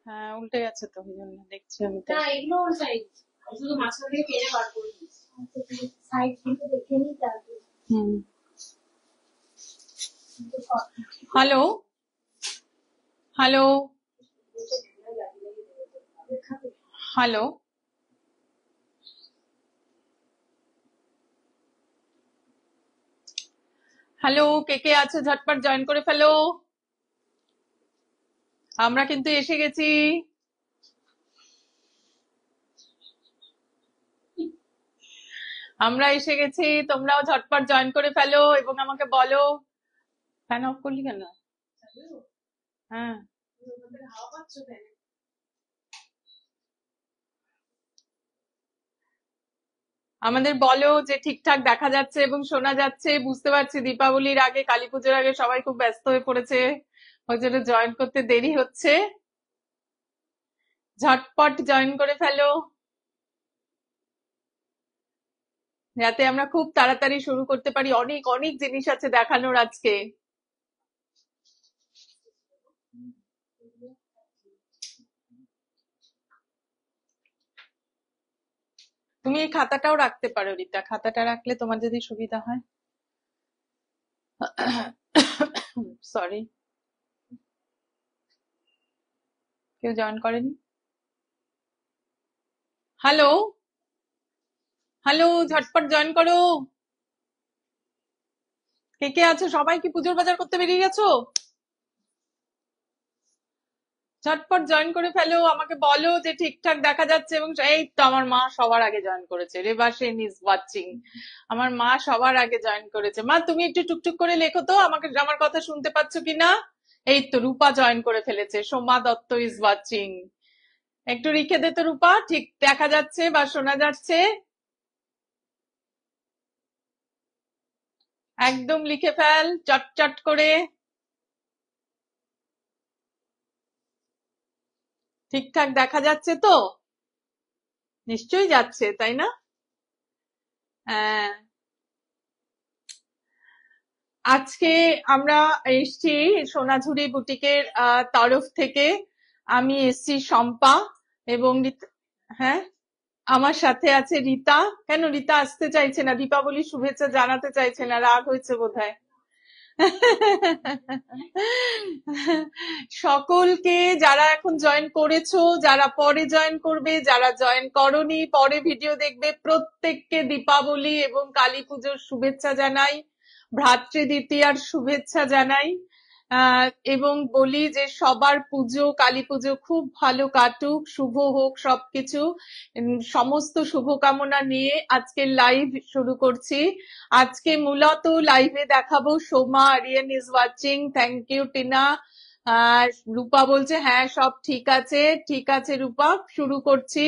হ্যাঁ উল্টে গেছে তো, ওই জন্য দেখছি আমি তো। হুম। হ্যালো হ্যালো হ্যালো হ্যালো, কে কে আছো ঝটপট জয়েন করে ফেলো। আমরা কিন্তু এসে গেছি। আমরা এসে গেছি, তোমরাও ঝটপট জয়েন করে ফেলো এবং আমাকে বলো। ফ্যান অফ করলি কেন? হ্যাঁ আমাদের বলো যে ঠিকঠাক দেখা যাচ্ছে এবং শোনা যাচ্ছে। বুঝতে পারছি দীপাবলির আগে, কালী পুজোর আগে সবাই খুব ব্যস্ত হয়ে পড়েছে, ওই জন্য জয়েন করতে দেরি হচ্ছে। ঝটপট জয়েন করে ফেলো যাতে আমরা খুব তাড়াতাড়ি শুরু করতে পারি। অনেক অনেক জিনিস আছে দেখানোর আজকে। তুমি এই খাতাটাও রাখতে পারো রিতা, খাতাটা রাখলে তোমার যদি সুবিধা হয়। সরি, কেউ জয়েন করেনি। হ্যালো হ্যালো, ঝটপট জয়েন করো। কে কে আছো? সবাই কি পুজোর বাজার করতে বেরিয়ে গেছো? ঝটপট জয়েন করে ফেলো, আমাকে বলো যে ঠিকঠাক দেখা যাচ্ছে। এবং এই তো আমার মা সবার আগে জয়েন করেছে, রেবাসেন ইজ ওয়াচিং। আমার মা সবার আগে জয়েন করেছে। মা তুমি একটু টুকটুক করে লেখো তো, আমাকে আমার কথা শুনতে পাচ্ছ কিনা। এই তো রূপা জয়েন করে ফেলেছে, সোমা দত্ত ইজ ওয়াচিং। একটু লিখে দে তো রূপা, ঠিক দেখা যাচ্ছে বা শোনা যাচ্ছে? একদম লিখে ফেল চটচট করে। ঠিকঠাক দেখা যাচ্ছে তো? নিশ্চয়ই যাচ্ছে, তাই না? হ্যাঁ। আজকে আমরা এসছি সোনাঝুরি বুটিকের তরফ থেকে। আমি এসছি শম্পা এবং হ্যাঁ, আমার সাথে আছে রীতা। কেন রীতা আসতে চাইছে না? দীপাবলির শুভেচ্ছা জানাতে চাইছে না, রাগ হয়েছে বোধহয়। সকলকে, যারা এখন জয়েন করেছো, যারা পরে জয়েন করবে, যারা জয়েন করনি পরে ভিডিও দেখবে, প্রত্যেককে দীপাবলি এবং কালী পুজোর শুভেচ্ছা জানাই, ভ্রাতৃদ্বিতীয়ার শুভেচ্ছা জানাই। এবং বলি যে সবার পুজো, কালী পুজো খুব ভালো কাটুক, শুভ হোক সবকিছু। সমস্ত শুভকামনা নিয়ে আজকের লাইভ শুরু করছি। আজকে মূলত লাইভে দেখাবো Soma Aryan is watching. Thank you Tina. Rupa বলছে হ্যাঁ সব ঠিক আছে। ঠিক আছে রূপা, শুরু করছি।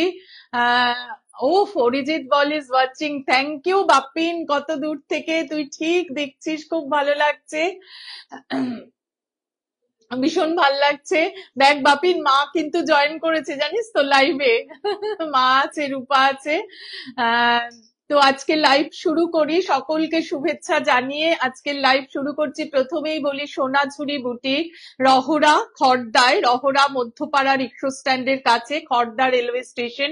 ও অরিজিৎ বল is watching. Thank you Bapin, কত দূর থেকে তুই ঠিক দেখছিস, খুব ভালো লাগছে। ভীষণ ভাল লাগছে। দেখ বাপিন, মা কিন্তু জয়েন করেছে জানিস তো লাইভে। মা আছে, রূপা আছে। তো আজকে লাইভ শুরু করি, সকলকে শুভেচ্ছা জানিয়ে আজকের লাইভ শুরু করছি। প্রথমেই বলি সোনাঝুরি বুটিক, রহরা খড়দায়, রহরা মধ্যপাড়া রিক্সা স্ট্যান্ডের কাছে, খড়দা রেলওয়ে স্টেশন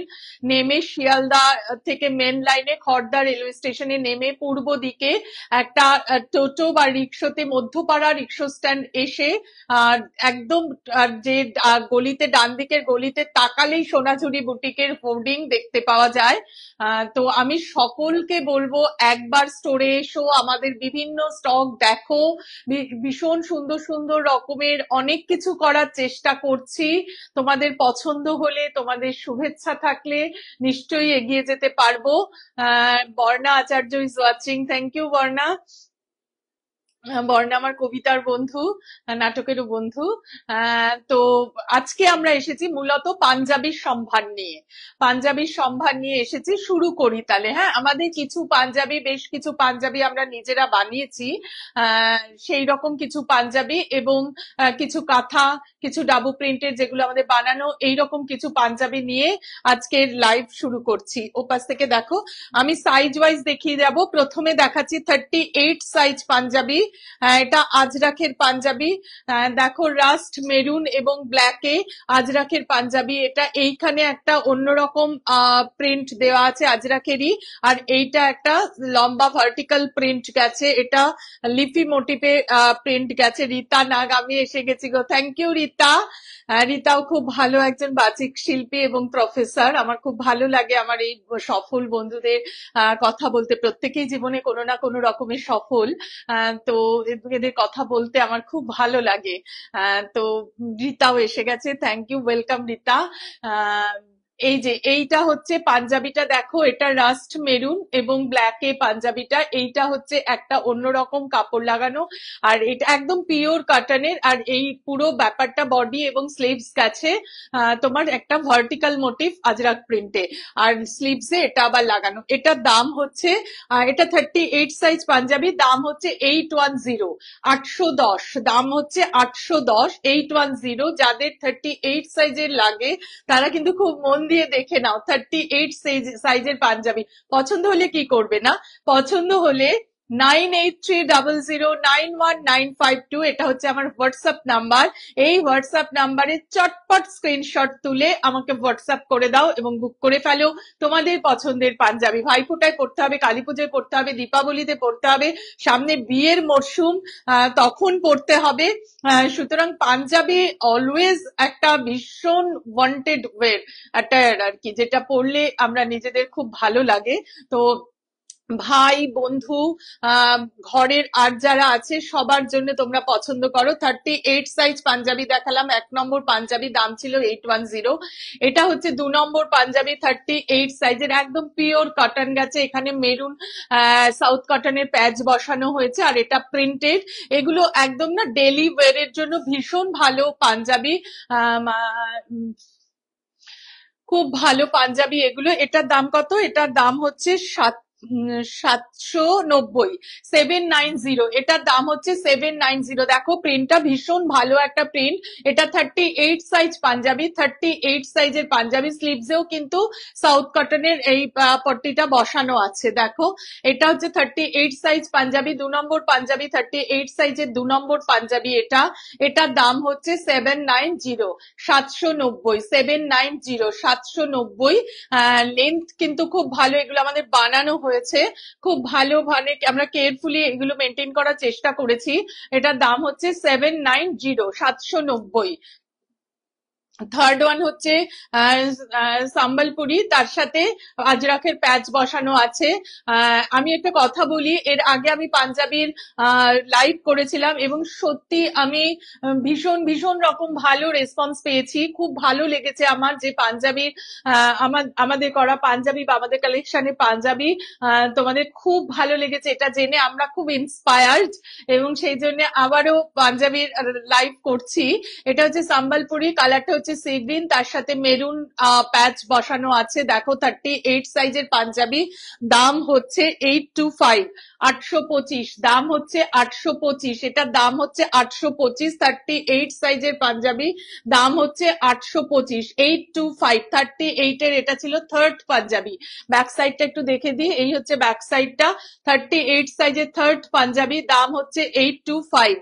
নেমে, শিয়ালদা থেকে মেন লাইনে খড়দা রেলওয়ে স্টেশনে নেমে পূর্ব দিকে একটা টোটো বা রিক্সাতে মধ্যপাড়া রিক্সা স্ট্যান্ড এসে একদম যে গলিতে, ডান দিকের গলিতে তাকালেই সোনাঝুরি বুটিকের হোর্ডিং দেখতে পাওয়া যায়। তো আমি সকলকে বলবো একবার স্টোরে এসো, আমাদের বিভিন্ন স্টক দেখো। ভীষণ সুন্দর সুন্দর রকমের অনেক কিছু করার চেষ্টা করছি। তোমাদের পছন্দ হলে, তোমাদের শুভেচ্ছা থাকলে নিশ্চয়ই এগিয়ে যেতে পারবো। Barna Acharya is watching. Thank you Barna. Barna আমার কবিতার বন্ধু, নাটকেরও বন্ধু। তো আজকে আমরা এসেছি মূলত পাঞ্জাবির সম্ভার নিয়ে। পাঞ্জাবির সম্ভার নিয়ে এসেছি, শুরু করি তাহলে। হ্যাঁ, আমাদের কিছু পাঞ্জাবি, বেশ কিছু পাঞ্জাবি আমরা নিজেরা বানিয়েছি। সেই রকম কিছু পাঞ্জাবি এবং কিছু কাঁথা, কিছু ডাবু প্রিন্টের যেগুলো আমাদের বানানো এইরকম কিছু পাঞ্জাবি নিয়ে আজকের লাইভ শুরু করছি। ওপাশ থেকে দেখো, আমি সাইজ ওয়াইজ দেখিয়ে যাব। প্রথমে দেখাচ্ছি 38 সাইজ পাঞ্জাবি। এটা আজরাখের পাঞ্জাবি। দেখো রাস্ট মেরুন এবং ব্ল্যাকে আজরাখের পাঞ্জাবি। এটা এইখানে একটা অন্যরকম প্রিন্ট দেওয়া আছে আজরাখেরই, আর এইটা একটা লম্বা ভার্টিক্যাল প্রিন্ট গেছে, এটা লিফি মোটিভে প্রিন্ট গেছে। রীতা নাগ, আমি এসে গেছি গো, থ্যাংক ইউ রীতা। রীতাও খুব ভালো একজন বাচিক শিল্পী এবং প্রফেসর। আমার খুব ভালো লাগে আমার এই সফল বন্ধুদের কথা বলতে। প্রত্যেকেই জীবনে কোনো না কোনো রকমের সফল, তো এদের কথা বলতে আমার খুব ভালো লাগে। তো রীতাও এসে গেছে, থ্যাংক ইউ, ওয়েলকাম রীতা। এই যে এইটা হচ্ছে পাঞ্জাবিটা, দেখো এটা রাস্ট মেরুন এবং ব্ল্যাকে পাঞ্জাবিটা। এইটা হচ্ছে একটা অন্যরকম কাপড় লাগানো, আর এটা একদম পিওর কটনের। আর এই পুরো ব্যাপারটা বডি এবং স্লিভস গেছে তোমার একটা ভার্টিক্যাল মোটিভ আজরাক প্রিন্টে, আর স্লিভসে এটা আবার লাগানো। এটার দাম হচ্ছে, এটা 38 সাইজ পাঞ্জাবি, দাম হচ্ছে 810, 810, দাম হচ্ছে 810, 810। যাদের 38 সাইজের লাগে তারা কিন্তু খুব মন দিয়ে দেখে নাও। 38 সাইজের পাঞ্জাবি পছন্দ হলে কি করবে না, পছন্দ হলে 9830091952, এটা হচ্ছে আমার হোয়াটসঅ্যাপ নাম্বার। এই হোয়াটসঅ্যাপ নাম্বারে চটপট স্ক্রিনশট তুলে আমাকে হোয়াটসঅ্যাপ করে দাও এবং বুক করে ফেলো তোমাদের পছন্দের পাঞ্জাবি। ভাইফোঁটায় পড়তে হবে, কালী পুজোয় পড়তে হবে, দীপাবলিতে পড়তে হবে, সামনে বিয়ের মরশুম, তখন পড়তে হবে। সুতরাং পাঞ্জাবি অলওয়েজ একটা ভীষণ ওয়ান্টেড ওয়ের অ্যাটায়ার আর কি, যেটা পরলে আমরা নিজেদের খুব ভালো লাগে। তো ভাই বন্ধু ঘরের আর যারা আছে সবার জন্য তোমরা পছন্দ করো। 38 সাইজ পাঞ্জাবি দেখালাম, 1 নম্বর পাঞ্জাবি, দাম ছিল 810। এটা হচ্ছে 2 নম্বর পাঞ্জাবি, 38 সাইজের, একদম পিওর কটন গেছে, এখানে মেরুন সাউথ কটনের প্যাচ বসানো হয়েছে, আর এটা প্রিন্টেড। এগুলো একদম না ডেলি ওয়ারের জন্য ভীষণ ভালো পাঞ্জাবি, খুব ভালো পাঞ্জাবি এগুলো। এটার দাম কত? এটার দাম হচ্ছে 790, 790। এটার দাম হচ্ছে 790। দেখো প্রিন্টটা ভীষণ ভালো একটা প্রিন্ট। এটা 38 সাইজ পাঞ্জাবি, 38 সাইজের পাঞ্জাবি, স্লিভসেও কিন্তু সাউথ কটনের এই পট্টিটা বসানো আছে। দেখো এটা হচ্ছে 38 সাইজ পাঞ্জাবি, 2 নম্বর পাঞ্জাবি, 38 সাইজের 2 নম্বর পাঞ্জাবি। এটার দাম হচ্ছে 790, 790, 790, 790। লেন্থ কিন্তু খুব ভালো, এগুলো আমাদের বানানো হয়েছে খুব ভালো, মানে আমরা কেয়ারফুলি এগুলো মেনটেন করার চেষ্টা করেছি। এটার দাম হচ্ছে 790, 790। থার্ড ওয়ান হচ্ছে সম্বলপুরি, তার সাথে আজরাখের প্যাচ বসানো আছে। আমি একটা কথা বলি, এর আগে আমি পাঞ্জাবির লাইভ করেছিলাম এবং সত্যি আমি ভীষণ ভীষণ রকম ভালো রেসপন্স পেয়েছি। খুব ভালো লেগেছে আমার যে পাঞ্জাবির আমাদের করা পাঞ্জাবি বা আমাদের কালেকশনে পাঞ্জাবি তোমাদের খুব ভালো লেগেছে, এটা জেনে আমরা খুব ইন্সপায়ার্ড, এবং সেই জন্য আবারও পাঞ্জাবির লাইভ করছি। এটা হচ্ছে সম্বলপুরি, কালারটা হচ্ছে সি গ্রিন, তার সাথে মেরুন প্যাচ বসানো আছে। দেখো 38 সাইজের পাঞ্জাবি, দাম হচ্ছে 825, 825, দাম হচ্ছে 825। এটার দাম হচ্ছে 825, 38 সাইজের পাঞ্জাবি, দাম হচ্ছে 825, 825, 38 এর। এটা ছিল থার্ড পাঞ্জাবি। ব্যাক সাইডটা একটু দেখে দিই, এই হচ্ছে ব্যাক সাইডটা। 38 সাইজের থার্ড পাঞ্জাবি, দাম হচ্ছে 825।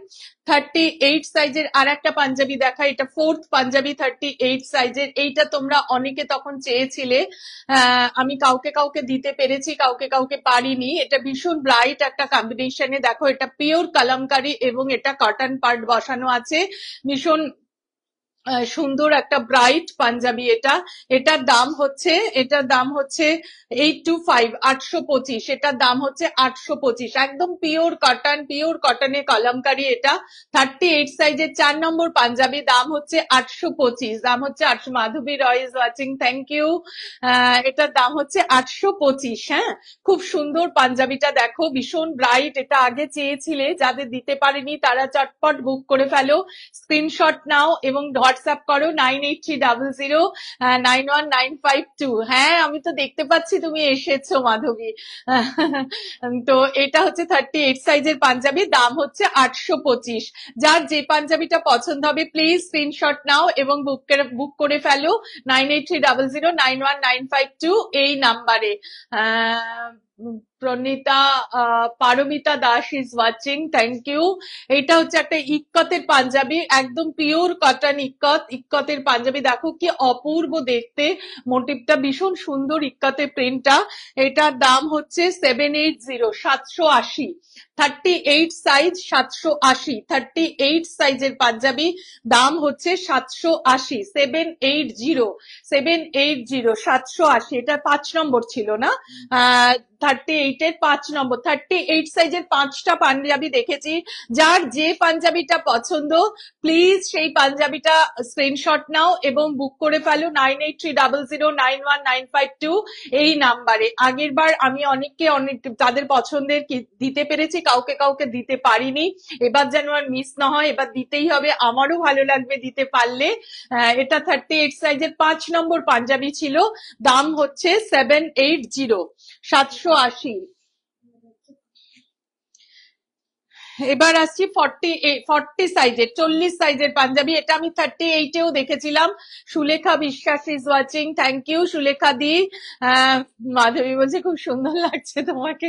38 সাইজের আর একটা পাঞ্জাবি দেখা, এটা ফোর্থ পাঞ্জাবি 38 সাইজের। এইটা তোমরা অনেকে তখন চেয়েছিলে, আমি কাউকে কাউকে দিতে পেরেছি, কাউকে কাউকে পারিনি। এটা ভীষণ ব্রাইট একটা কম্বিনেশনে, দেখো এটা পিওর কালামকারি এবং এটা কটন পার্ট বসানো আছে, ভীষণ সুন্দর একটা ব্রাইট পাঞ্জাবি। এটার দাম হচ্ছে 825, 825। এটার দাম হচ্ছে 825, একদম পিওর কটনের কলমকারি। এটা 38 সাইজের 4 নম্বর পাঞ্জাবি, দাম হচ্ছে 825, দাম হচ্ছে 800। মাধবী রয় ইজ ওয়াচিং, থ্যাংক ইউ। এটার দাম হচ্ছে 825। হ্যাঁ, খুব সুন্দর পাঞ্জাবিটা, দেখো ভীষণ ব্রাইট। এটা আগে চেয়েছিলে, যাদের দিতে পারেনি তারা চটপট বুক করে ফেলো, স্ক্রিনশট নাও এবং হোয়াটসঅ্যাপ করো 9830091952। হ্যাঁ, আমি তো দেখতে পাচ্ছি তুমি এসেছো মাধবী। তো এটা হচ্ছে 38 সাইজের পাঞ্জাবি, দাম হচ্ছে 825। যার যে পাঞ্জাবিটা পছন্দ হবে প্লিজ স্ক্রিনশট নাও এবং বুক করে ফেলো 9830091952 এই নাম্বারে। Pranita Paramita Das is watching, thank you. এটা হচ্ছে একটা ইক্কতের পাঞ্জাবি, একদম পিওর কটন ইক্কতের পাঞ্জাবি। দেখো কি অপূর্ব দেখতে, মোটিভটা ভীষণ সুন্দর, ইক্কতের প্রিন্টটা। এটার দাম হচ্ছে 780, 780। 38 সাইজ 780, 38 সাইজের পাঞ্জাবি, দাম হচ্ছে 780, 780, 780। এটা 5 নম্বর ছিল না, 38 এর 5 নম্বর। 38 সাইজের 5টা পাঞ্জাবি দেখেছি। যার যে পাঞ্জাবিটা পছন্দ প্লিজ সেই পাঞ্জাবিটা স্ক্রিনশট নাও এবং বুক করে ফেলো 9830091952 এই নাম্বারে। আগের বার আমি অনেককে অনেক তাদের পছন্দের দিতে পেরেছি, কাউকে কাউকে দিতে পারিনি। এবার যেন আর মিস না হয়, এবার দিতেই হবে, আমারও ভালো লাগবে দিতে পারলে। এটা 38 সাইজের 5 নম্বর পাঞ্জাবি ছিল, দাম হচ্ছে 780, 780। এবার আসছি 40 সাইজের, 40 সাইজের পাঞ্জাবি। এটা আমি 38এও দেখেছিলাম। Sulekha Biswas is watching, thank you Sulekha di. Madhabi বলছে খুব সুন্দর লাগছে তোমাকে।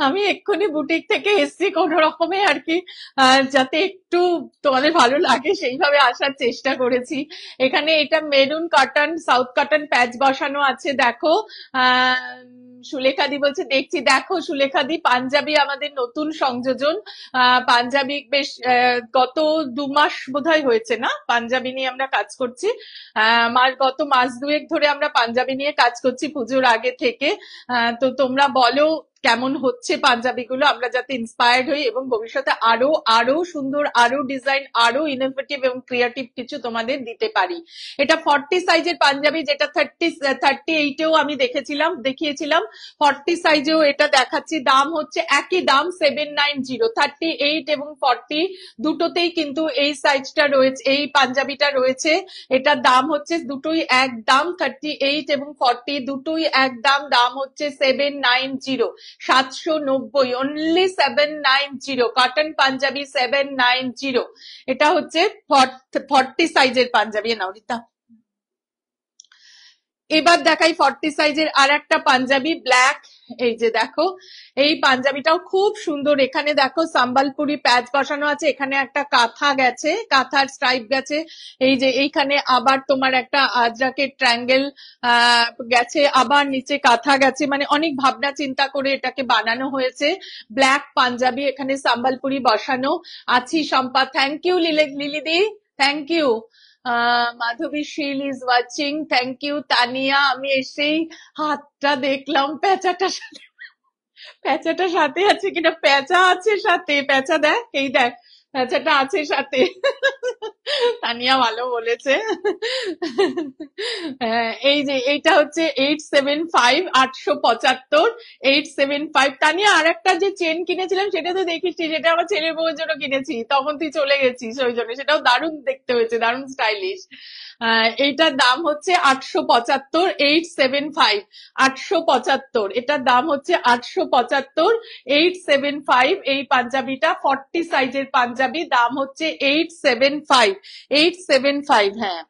আমি এক্ষুনি বুটিক থেকে এসছি কোন রকমে আর কি, যাতে একটু তোমাদের ভালো লাগে সেইভাবে আসার চেষ্টা করেছি। এখানে এটা মেরুন কটন, সাউথ কটন প্যাচ বসানো আছে, দেখো। সুলেখা দি বলছে দেখছি। দেখো সুলেখা দি, পাঞ্জাবি আমাদের নতুন সংযোজন। পাঞ্জাবি বেশ গত 2 মাস বোধহয় হয়েছে না পাঞ্জাবি নিয়ে আমরা কাজ করছি। গত মাস 2 ধরে আমরা পাঞ্জাবি নিয়ে কাজ করছি পুজোর আগে থেকে। তো তোমরা বলো কেমন হচ্ছে পাঞ্জাবিগুলো, আমরা যাতে ইন্সপায়ার্ড হই এবং ভবিষ্যতে আরো আরো সুন্দর, আরো ডিজাইন, আরো ইনোভেটিভ এবং ক্রিয়েটিভ কিছু তোমাদের দিতে পারি। এটা 40 সাইজের পাঞ্জাবি, যেটা 38এও আমি দেখিয়েছিলাম। 40 সাইজেও এটা দেখাচ্ছি, দাম হচ্ছে একই দাম 790। 38 এবং 40 দুটোতেই কিন্তু এই সাইজটা রয়েছে, এই পাঞ্জাবিটা রয়েছে। এটার দাম হচ্ছে দুটোই এক দাম, 38 এবং 40 দুটোই এক দাম। দাম হচ্ছে 790, 790, অনলি 790। কটন পাঞ্জাবি 790। এটা হচ্ছে 40 সাইজের পাঞ্জাবি। নাও রিতা, এবার দেখাই 40 সাইজের আর একটা পাঞ্জাবি, ব্ল্যাক। এই যে দেখো, এই পাঞ্জাবিটাও খুব সুন্দর। এখানে দেখো সাম্বালপুরি প্যাচ বসানো আছে, এখানে একটা কাঁথা গেছে, কাঁথার স্ট্রাইপ গেছে। এই যে এইখানে আবার তোমার একটা আজরাকের ট্রায়াঙ্গেল গেছে, আবার নিচে কাঁথা গেছে, মানে অনেক ভাবনা চিন্তা করে এটাকে বানানো হয়েছে। ব্ল্যাক পাঞ্জাবি, এখানে সাম্বালপুরি বসানো। আছি শম্পা, থ্যাংক ইউ লিলিদি, thank you. Madhabi Shil is watching, thank you. Tania, আমি এসেই হাতটা দেখলাম, প্যাঁচাটা সাথে আছে কিনা। প্যাঁচা আছে সাথে, প্যাঁচা দেখ, এই দেখ প্যাঁচাটা আছে সাথে। তানিয়া ভালো বলেছে। এই যে এইটা হচ্ছে 875, 875, 875। তানিয়া আর একটা যে চেন কিনেছিলাম সেটা তো দেখিস, সেটা আমার ছেলের বউয়ের জন্য কিনেছি, তখন তুই চলে গেছিস ওই জন্য। সেটাও দারুণ দেখতে হয়েছে, দারুণ স্টাইলিশ। এইটার দাম হচ্ছে 875, 875, 875। এটার দাম হচ্ছে 875, 875। এই পাঞ্জাবিটা 40 সাইজের পাঞ্জাবি, দাম হচ্ছে 875, 875। হ্যাঁ,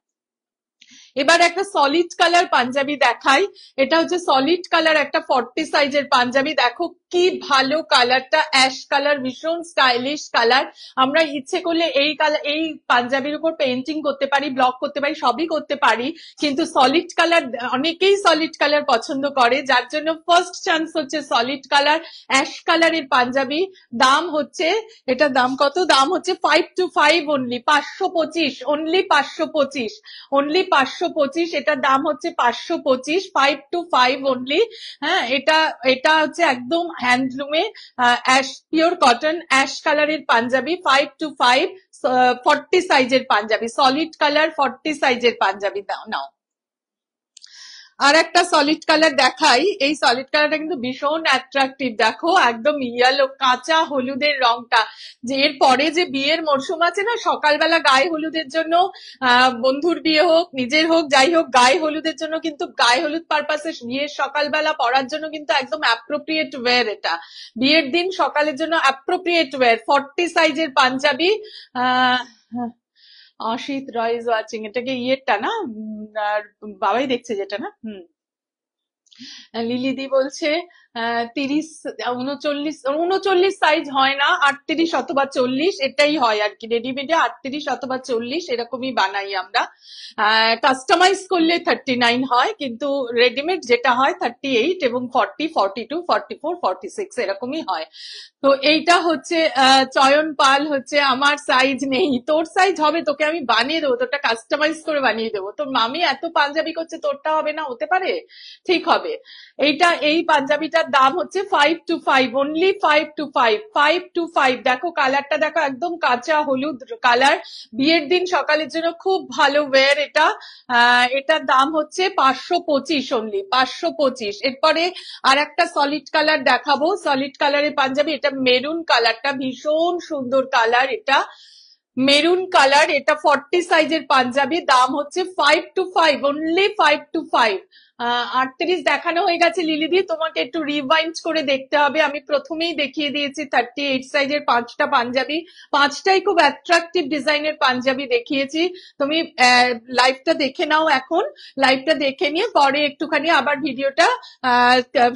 এবার একটা সলিড কালার পাঞ্জাবি দেখাই। এটা হচ্ছে সলিড কালার একটা 40 সাইজের পাঞ্জাবি। দেখো কি ভালো কালারটা, অ্যাশ কালার, ভীষণ স্টাইলিশ কালার। আমরা ইচ্ছে করলে এই কালার, এই পাঞ্জাবির উপর পেইন্টিং করতে পারি, ব্লক করতে পারি, সবই করতে পারি। কিন্তু সলিড কালার, অনেকেই সলিড কালার পছন্দ করে, যার জন্য ফার্স্ট চান্স হচ্ছে সলিড কালার, অ্যাশ কালারের পাঞ্জাবি। দাম হচ্ছে, এটা দাম কত, দাম হচ্ছে 525 অনলি, 525, অনলি 525, অনলি 525। এটার দাম হচ্ছে 525, 525 অনলি। হ্যাঁ, এটা হচ্ছে একদম হ্যান্ডলুমে অ্যাশ, পিওর কটন অ্যাশ কালারের পাঞ্জাবি, 525, 40 সাইজের পাঞ্জাবি, সলিড কালার 40 সাইজের পাঞ্জাবি। নাও আর একটা সলিড কালার দেখাই, এই সলিড কালারটা কিন্তু ভীষণ অ্যাট্রাকটিভ, দেখো একদম ইয়েলো কাঁচা হলুদের রংটা। যে এর পরে যে বিয়ের মরশুম আছে না, সকালবেলা গায়ে হলুদের জন্য, বন্ধুর বিয়ে হোক নিজের হোক যাই হোক, গায়ে হলুদের জন্য কিন্তু, গায়ে হলুদ পারপাসে বিয়ের সকালবেলা পরার জন্য কিন্তু একদম অ্যাপ্রোপ্রিয়েট ওয়্যার এটা। বিয়ের দিন সকালের জন্য অ্যাপ্রোপ্রিয়েট ওয়্যার। 40 সাইজের panjabi. Ah Asit Roy is watching, এটাকে ইয়েরটা না, আর বাবাই দেখছে যেটা না। লিলিদি বলছে 30 39 39 সাইজ হয় না, 38 অথবা 40 এটাই হয় আর কি। রেডিমেডে 38 অথবা 40 এরকমই বানাই আমরা। কাস্টমাইজ করলে 39 হয়, কিন্তু রেডিমেড যেটা হয় 38 এবং 40, 42, 44, 46 এরকমই হয়। তো এইটা হচ্ছে চয়ন পাল হচ্ছে আমার সাইজ নেই, তোর সাইজ হবে, তোকে আমি বানিয়ে দেবো, তোরটা কাস্টমাইজ করে বানিয়ে দেবো। তোর মামি এত পাঞ্জাবি করছে, তোরটা হবে না? হতে পারে, ঠিক হবে। এইটা, এই পাঞ্জাবিটার দাম হচ্ছে 5 to 5, অনলি 5 to 5, 5 to 5। দেখো কালারটা, দেখো একদম কাঁচা হলুদ কালার, বিয়ের দিন সকালের জন্য খুব ভালো ওয়্যার এটা। এটার দাম হচ্ছে 525, অনলি 525। এরপরে আর একটা সলিড কালার দেখাবো, সলিড কালারের পাঞ্জাবি, এটা মেরুন কালারটা ভীষণ সুন্দর কালার, এটা মেরুন কালার, এটা 40 সাইজের পাঞ্জাবি, দাম হচ্ছে 5 to 5, অনলি 5 to 5। 38 দেখানো হয়ে গেছে লিলিদি, তোমাকে একটু রিভাইন্ড করে দেখতে হবে। আমি প্রথমেই দেখিয়ে দিয়েছি 38 সাইজের 5টা পাঞ্জাবি, 5টাই খুব অ্যাট্রাকটিভ ডিজাইনের পাঞ্জাবি দেখিয়েছি। তুমি লাইভটা দেখে নাও, এখন লাইভটা দেখে নিয়ে পরে একটুখানি আবার ভিডিওটা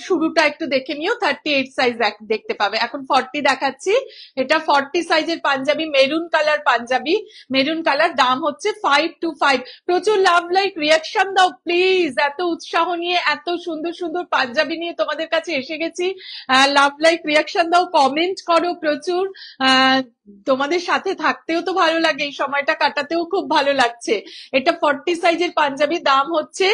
শুরুটা একটু দেখে নিও, 38 সাইজ দেখতে পাবে। এখন 40 দেখাচ্ছি, এটা 40 সাইজের panjabi, maroon colour panjabi, maroon colour, দাম হচ্ছে 5 to 5। প্রচুর লাভ লাইক রিয়াকশন দাও প্লিজ, এত উৎসাহ নিয়ে এত সুন্দর সুন্দর পাঞ্জাবি নিয়ে তোমাদের কাছে এসে গেছি। লাভ লাইক রিয়াকশন দাও, কমেন্ট করো প্রচুর। তোমাদের সাথে থাকতেও তো ভালো লাগে, এই সময়টা কাটাতেও খুব ভালো লাগছে। এটা 40 সাইজের পাঞ্জাবি, দাম হচ্ছে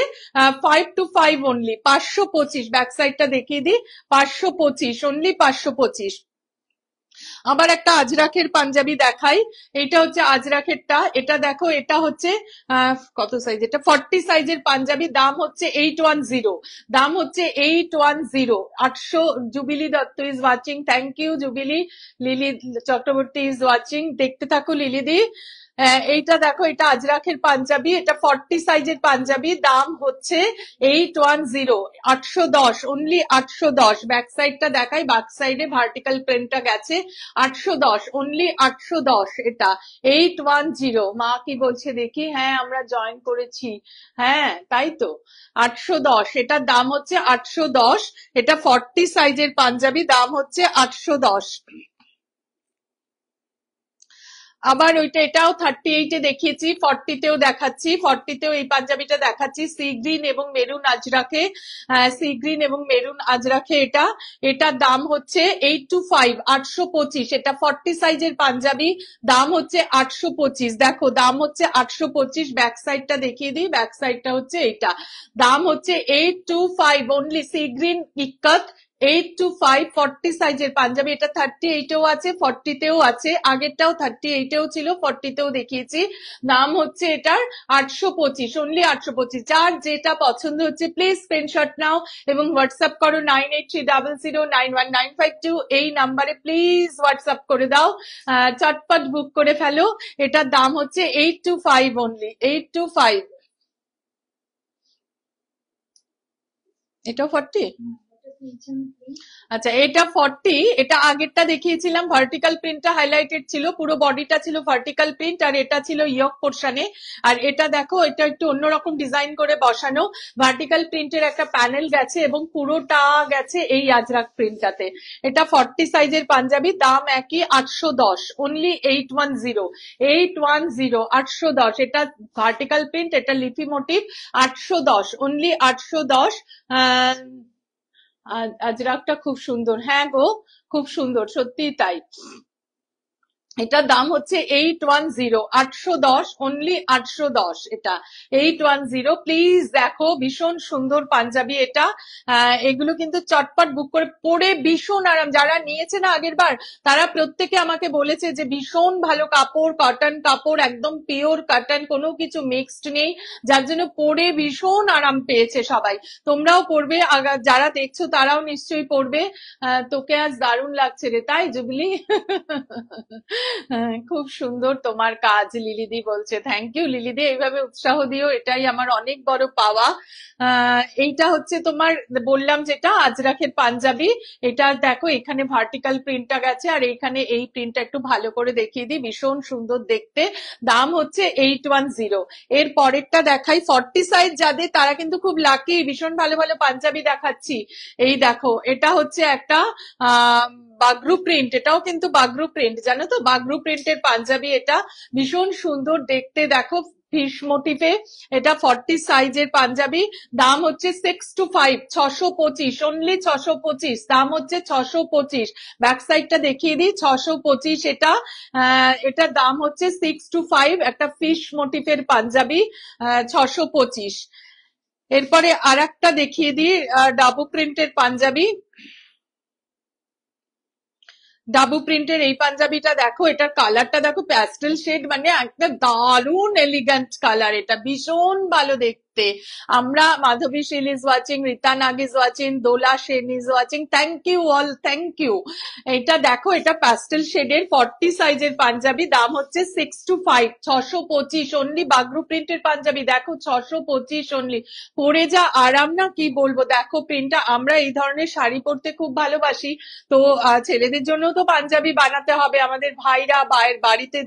5 to 5 অনলি, 525। ব্যাক সাইডটা দেখিয়ে দিই, 525, অনলি 525। আবার একটা আজরাখের পাঞ্জাবি দেখাই, এটা হচ্ছে আজরাখেরটা, এটা দেখো, এটা হচ্ছে কত সাইজ, এটা 40 সাইজের পাঞ্জাবি, দাম হচ্ছে 810, দাম হচ্ছে 810। 800। Jubili Dutta is watching, thank you Jubili. Lili Chakraborty is watching, দেখতে থাকো লিলিদি। এইটা দেখো, এটা আজরাখের পাঞ্জাবি, এটা 40 সাইজের পাঞ্জাবি, দাম হচ্ছে 810, 810, অনলি 810। ব্যাক সাইডটা দেখাই, ব্যাক সাইডে ভার্টিক্যাল প্রিন্টটা গেছে, 810, অনলি 810। এটা 810। মা কি বলছে দেখি, হ্যাঁ আমরা জয়েন করেছি, হ্যাঁ তাই তো, 810, এটার দাম হচ্ছে 810। এটা 40 সাইজের পাঞ্জাবি, দাম হচ্ছে 810। আবার ওইটা, এটাও 38-এ দেখিয়েছি, 40-তেও দেখাচ্ছি, 40-তেও এই পাঞ্জাবিটা দেখাচ্ছি, সি গ্রিন এবং মেরুন আজরাখে, সি গ্রিন এবং মেরুন আজরাখে। এটার দাম হচ্ছে 8 to 5, 825। এটা 40 সাইজের পাঞ্জাবি, দাম হচ্ছে 825। দেখো দাম হচ্ছে 825। ব্যাক সাইডটা দেখিয়ে দিই, ব্যাক সাইডটা হচ্ছে এইটা, দাম হচ্ছে 8 to 5, only sea green ikat, 8 to 5, 40 সাইজের পাঞ্জাবি। এটা 38-এও আছে, 40-তেও আছে, আগেরটাও 38-এও ছিল, 40-তেও দেখিয়েছি। দাম হচ্ছে এটার 825, অনলি 825। যার যেটা পছন্দ হচ্ছে প্লিজ স্ক্রিনশট নাও এবং হোয়াটসঅ্যাপ করো 9830091952, এই নাম্বারে প্লিজ হোয়াটসঅ্যাপ করে দাও, চটপট বুক করে ফেলো। এটার দাম হচ্ছে 8 to 5, অনলি 8 to 5। এটাও 40? আচ্ছা, এটা 40। এটা আগেরটা দেখিয়েছিলাম, ভার্টিক্যাল প্রিন্টটা হাইলাইটেড ছিল, পুরো বডিটা ছিল ভার্টিক্যাল প্রিন্ট, আর এটা ছিল ইয়ক পোর্শনে। আর এটা দেখো, এটা একটু অন্যরকম ডিজাইন করে বসানো, ভার্টিক্যাল প্রিন্টের একটা প্যানেল গেছে এবং পুরোটা গেছে এই আজরাক প্রিন্টটাতে। এটা 40 সাইজের পাঞ্জাবি, দাম একই, 810, অনলি 810, 810, 810। এটা ভার্টিক্যাল প্রিন্ট, এটা লিফি মোটিভ, 810, অনলি 810। আজরাকটা খুব সুন্দর, হ্যাঁ গো খুব সুন্দর, সত্যিই তাই। এটার দাম হচ্ছে 810, 810, অনলি 810। এটা 810, প্লিজ দেখো, ভীষণ সুন্দর পাঞ্জাবি এটা। এগুলো কিন্তু চটপট বুক করে পরে ভীষণ আরাম। যারা নিয়েছে না আগের বার, তারা প্রত্যেকে আমাকে বলেছে যে ভীষণ ভালো কাপড়, কটন কাপড়, একদম পিওর কটন, কোনো কিছু মিক্সড নেই, যার জন্য পরে ভীষণ আরাম পেয়েছে সবাই। তোমরাও পরবে, যারা দেখছো তারাও নিশ্চয়ই পরবে। তোকে আজ দারুণ লাগছে রে, তাই জুবলি? খুব সুন্দর তোমার কাজ, লিলিদি বলছে। থ্যাংক ইউ লিলিদি, এইভাবে উৎসাহ দিও, এটাই আমার অনেক বড় পাওয়া। এইটা হচ্ছে তোমার, বললাম যেটা আজরাখের পাঞ্জাবি। এটা দেখো, এখানে ভার্টিক্যাল প্রিন্টটা গেছে, আর এইখানে এই প্রিন্টটা একটু ভালো করে দেখিয়ে দিই, ভীষণ সুন্দর দেখতে। দাম হচ্ছে 810। এর পরেরটা দেখাই, 40 সাইজ যাদের, তারা কিন্তু খুব লাকি, ভীষণ ভালো ভালো পাঞ্জাবি দেখাচ্ছি। এই দেখো, এটা হচ্ছে একটা বাগরু প্রিন্ট, এটাও কিন্তু বাগরু প্রিন্ট, জানো তো, বাগরু প্রিন্টের পাঞ্জাবি। এটা ভীষণ সুন্দর দেখতে, দেখো ফিশ মোটিভে। এটা 40 সাইজের পাঞ্জাবি। দাম হচ্ছে 625, 625, অনলি 625। দাম হচ্ছে 625। ব্যাক সাইডটা দেখিয়ে দিই, 625 এটা। এটার দাম হচ্ছে 625, একটা ফিশ মোটিভের পাঞ্জাবি, 625। এরপরে আর একটা দেখিয়ে দিই, ডাবু প্রিন্টের পাঞ্জাবি। ডাবু প্রিন্টের এই পাঞ্জাবিটা দেখো, এটার কালারটা দেখো, প্যাস্টেল শেড, মানে একটা দারুণ এলিগ্যান্ট কালার, এটা ভীষণ ভালো দেখতে। আমরা Madhabi Shil is watching, Rita Nag is watching, Dola Sen is watching, thank you all, thank you. এটা দেখো, এটা প্যাস্টেল শেডের 40 সাইজের পাঞ্জাবি। দাম হচ্ছে 625, 625, অনলি বাগরু প্রিন্টের পাঞ্জাবি। দেখো 625 অনলি, পরে যা আরাম না, কি বলবো। দেখো প্রিন্টটা, আমরা এই ধরনের শাড়ি পরতে খুব ভালোবাসি, তো ছেলেদের জন্য তো পাঞ্জাবি বানাতে হবে। আমাদের ভাইরা, বাড়িতে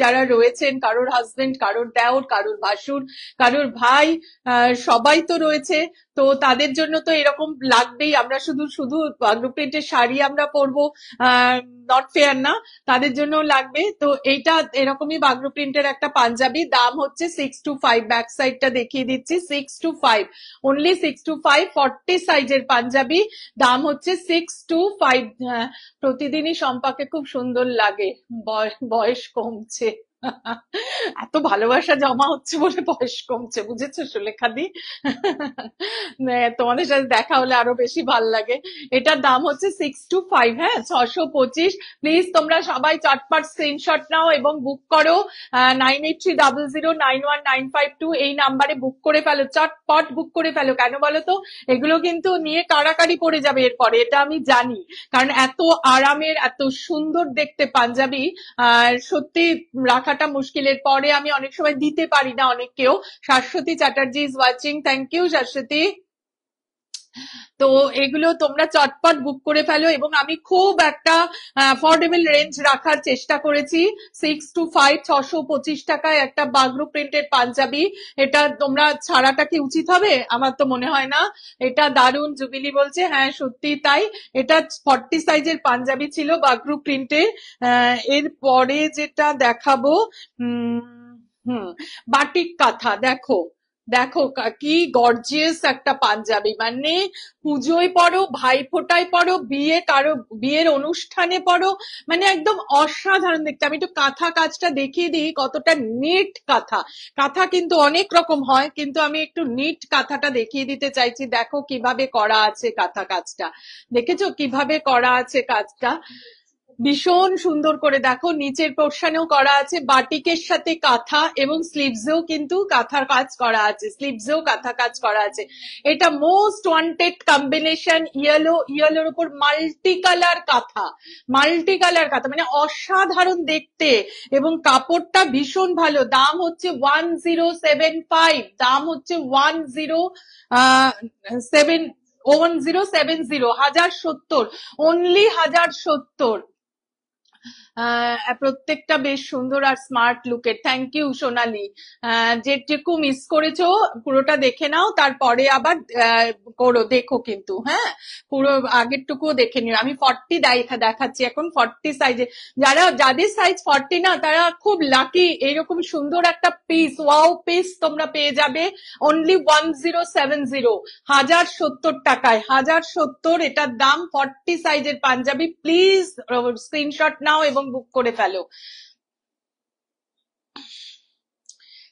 যারা রয়েছেন, কারোর হাজবেন্ড, কারোর দেওর, কারোর ভাসুর, কারোর ভাই, সবাই তো রয়েছে, তো তাদের জন্য তো এরকম লাগবেই। আমরা শুধু শুধু বাগরু প্রিন্টের শাড়ি আমরা পরবো, নট ফেয়ার না, তাদের জন্য লাগবে। তো এইটা এরকমই বাগরু প্রিন্টের একটা পাঞ্জাবি। দাম হচ্ছে 625, ব্যাক সাইডটা দেখিয়ে দিচ্ছি, 625, অনলি 625, 40 সাইজের পাঞ্জাবি। দাম হচ্ছে 625। প্রতিদিনই সম্পাকে খুব সুন্দর লাগে, বয়স কমছে। এত ভালোবাসা জমা হচ্ছে বলে বয়স কমছে, বুঝেছো সুলেখাদি? তোমাদের সাথে দেখা হলে আরো বেশি ভাল লাগে। এটার দাম হচ্ছে 625, হ্যাঁ, 625। প্লিজ তোমরা সবাই চটপট স্ক্রিনশট নাও এবং বুক করো। 9830091952 এই নাম্বারে বুক করে ফেলো, চটপট বুক করে ফেলো। কেন বলো তো, এগুলো কিন্তু নিয়ে কাড়াকাড়ি পড়ে যাবে এরপরে, এটা আমি জানি, কারণ এত আরামের, এত সুন্দর দেখতে পাঞ্জাবি সত্যি রাখাটা মুশকিলের। পরে আমি অনেক সময় দিতে পারি না অনেককেও। Shashwati Chatterjee is watching, thank you Shashwati. তো এগুলো তোমরা চটপট বুক করে ফেলো, এবং আমি খুব একটা অ্যাফোর্ডেবল রেঞ্জ রাখার চেষ্টা করেছি। 625, 625 টাকায় একটা বাগরু প্রিন্টের পাঞ্জাবি। এটা তোমরা ছাড়াটা কি উচিত হবে? আমার তো মনে হয় না। এটা দারুণ, জুবিলি বলছে, হ্যাঁ সত্যি তাই। এটা 40 সাইজের পাঞ্জাবি ছিল, বাগরু প্রিন্টের। এর পরে যেটা দেখাবো, বাটিক কাঁথা। দেখো দেখো কি গর্জিয়াস একটা পাঞ্জাবি, মানে পুজোয় পরো, ভাইফোঁটায় পরো, বিয়ের অনুষ্ঠানে পরো, মানে একদম অসাধারণ দেখতে। আমি একটু কাঁথা কাজটা দেখিয়ে দিই, কতটা নিট কাঁথা। কাঁথা কিন্তু অনেক রকম হয়, কিন্তু আমি একটু নিট কাঁথাটা দেখিয়ে দিতে চাইছি। দেখো কিভাবে করা আছে কাঁথা কাজটা, দেখেছো কিভাবে করা আছে কাজটা, ভীষণ সুন্দর করে। দেখো নিচের পোর্শনেও করা আছে বাটিকের সাথে কাঁথা, এবং স্লিভসেও কিন্তু কাঁথার কাজ করা আছে, স্লিভসেও কাঁথা কাজ করা আছে। এটা মোস্ট ওয়ান্টেড কম্বিনেশন, ইয়েলোর উপর মাল্টি কালার কাঁথা, মানে অসাধারণ দেখতে, এবং কাপড়টা ভীষণ ভালো। দাম হচ্ছে 1075, দাম হচ্ছে 1070, 1070, অনলি 1070। প্রত্যেকটা বেশ সুন্দর আর স্মার্ট লুকের। থ্যাংক ইউ সোনালি। যেটুকু মিস করেছো পুরোটা দেখে নাও, তারপরে আবার দেখো কিন্তু, হ্যাঁ, পুরো আগেরটুকু দেখে নিও। আমি 40 দেখাচ্ছি এখন, 40 সাইজে। যাদের সাইজ 40 না, তারা খুব লাকি, এইরকম সুন্দর একটা পিস, ওয়াও পিস তোমরা পেয়ে যাবে অনলি 1070, 1070 টাকায়, 1070 এটার দাম। 40 সাইজের পাঞ্জাবি, প্লিজ স্ক্রিনশট নাও এবং বুক করে ফেলো।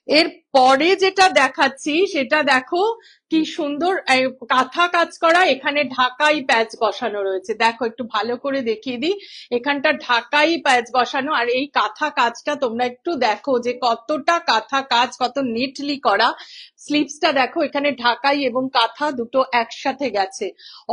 এর পরে যেটা দেখাচ্ছি সেটা দেখো কি সুন্দর কাঁথা কাজ করা, এখানে ঢাকাই প্যাচ বসানো রয়েছে। দেখো একটু ভালো করে দেখিয়ে দিই, এখানটা ঢাকাই প্যাচ বসানো। আর এই কাঁথা কাজটা তোমরা একটু দেখো যে কতটা কাঁথা কাজ, কত নিটলি করা। স্লিভসটা দেখো, এখানে ঢাকাই এবং কাঁথা দুটো একসাথে গেছে।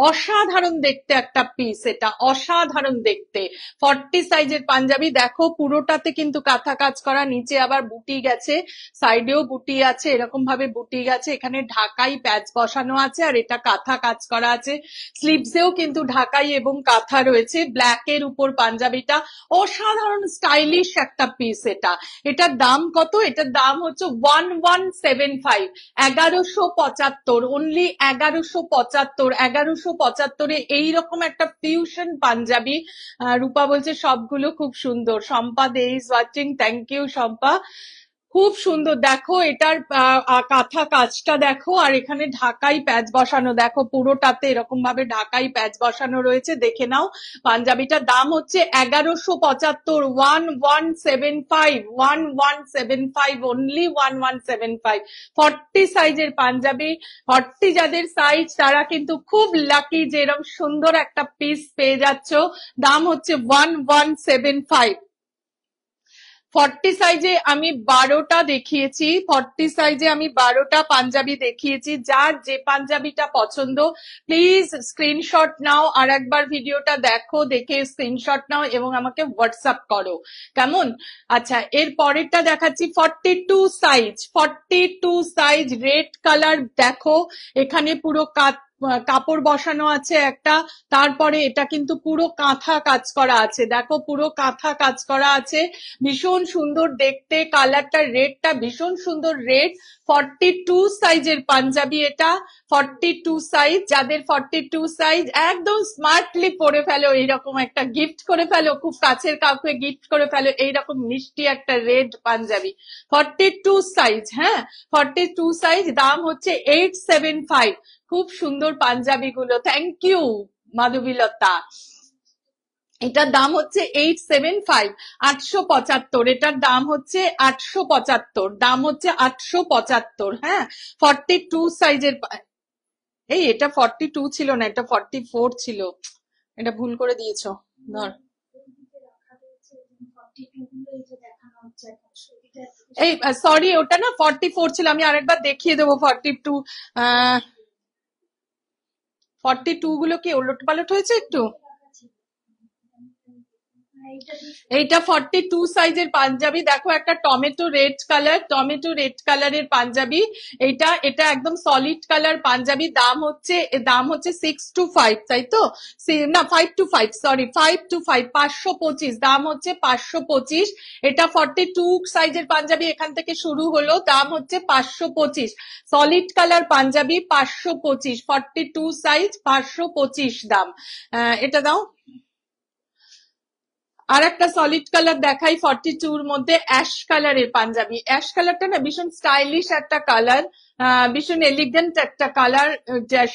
অসাধারণ দেখতে একটা পিস, এটা অসাধারণ দেখতে। 40 সাইজের পাঞ্জাবি, দেখো পুরোটাতে কিন্তু কাঁথা কাজ করা, নিচে আবার বুটি গেছে, সাইডেও বুটি আছে, এরকম ভাবে বুটি গেছে, এখানে ঢাকাই প্যাচ বসানো আছে, আর এটা কাঁথা কাজ করা আছে। স্লিভসেও কিন্তু ঢাকাই এবং কাঁথা রয়েছে। ব্ল্যাক এর উপর পাঞ্জাবিটা, অসাধারণ স্টাইলিশ একটা পিস এটা। এটার দাম কত? এটার দাম হচ্ছে 1175, 1175, অনলি 1175। 1175-এ এইরকম একটা ফিউশন পাঞ্জাবি। রূপা বলছে সবগুলো খুব সুন্দর। Shampa De is watching, thank you Shampa. খুব সুন্দর, দেখো এটার কাঁথা কাজটা দেখো, আর এখানে ঢাকাই প্যাচ বসানো, দেখো পুরোটাতে এরকম ভাবে ঢাকাই প্যাচ বসানো রয়েছে। দেখে নাও পাঞ্জাবিটার দাম হচ্ছে 1175, 1175, 1175, অনলি 1175। 40 সাইজের পাঞ্জাবি, 40 যাদের সাইজ তারা কিন্তু খুব লাকি যে এরকম সুন্দর একটা পিস পেয়ে যাচ্ছ। দাম হচ্ছে 1175। 40 সাইজে আমি 12টা দেখিয়েছি, 40 সাইজে আমি 12টা পাঞ্জাবি দেখিয়েছি। যার যে পাঞ্জাবিটা পছন্দ প্লিজ স্ক্রিনশট নাও, আর একবার ভিডিওটা দেখো, দেখে স্ক্রিনশট নাও এবং আমাকে হোয়াটসঅ্যাপ করো, কেমন? আচ্ছা, এর পরেরটা দেখাচ্ছি 42 সাইজ। 42 সাইজ রেড কালার, দেখো এখানে পুরো কাপড় বসানো আছে একটা, তারপরে এটা কিন্তু পুরো কাঁথা কাজ করা আছে, দেখো পুরো কাঁথা কাজ করা আছে, ভীষণ সুন্দর দেখতে। কালারটা রেডটা ভীষণ সুন্দর রেড। 42 সাইজের পাঞ্জাবি এটা, 42 সাইজ। যাদের 42 সাইজ একদম স্মার্টলি পরে ফেলো, এইরকম একটা গিফট করে ফেলো, খুব কাছের কাউকে গিফট করে ফেলো এইরকম মিষ্টি একটা রেড পাঞ্জাবি। 42 সাইজ, হ্যাঁ 42 সাইজ, দাম হচ্ছে 875। খুব সুন্দর পাঞ্জাবি গুলো, থ্যাংক ইউ মাধবীলতা। এটার দাম হচ্ছে 875, 875। এটার দাম হচ্ছে 875, দাম হচ্ছে 875, হ্যাঁ 42 সাইজের। এই এটা 42 ছিল না, এটা 44 ছিল, এটা ভুল করে দিয়েছো। ধর এই সরি, ওটা না 44 ছিল, আমি আরেকবার দেখিয়ে দেবো। 42 42 গুলো কি ওলট পালট হয়েছে একটু। এইটা 42 সাইজের পাঞ্জাবি, দেখো একটা tomato red colour, tomato red কালারের পাঞ্জাবি। এটা একদম সলিড কালার পাঞ্জাবি। দাম হচ্ছে 6 to 5, তাই তো? না 5 to 5, সরি 5 to 5, 525, দাম হচ্ছে 525। এটা 42 সাইজের পাঞ্জাবি, এখান থেকে শুরু হলো, দাম হচ্ছে 525। সলিড কালার পাঞ্জাবি 525, 42 সাইজ 525 দাম। এটা দাও। আর একটা সলিড কালার দেখাই 42-র মধ্যে, অ্যাশ কালারের পাঞ্জাবি। অ্যাশ কালারটা না ভীষণ স্টাইলিশ একটা কালার, ভীষণ এলিগেন্ট একটা কালার,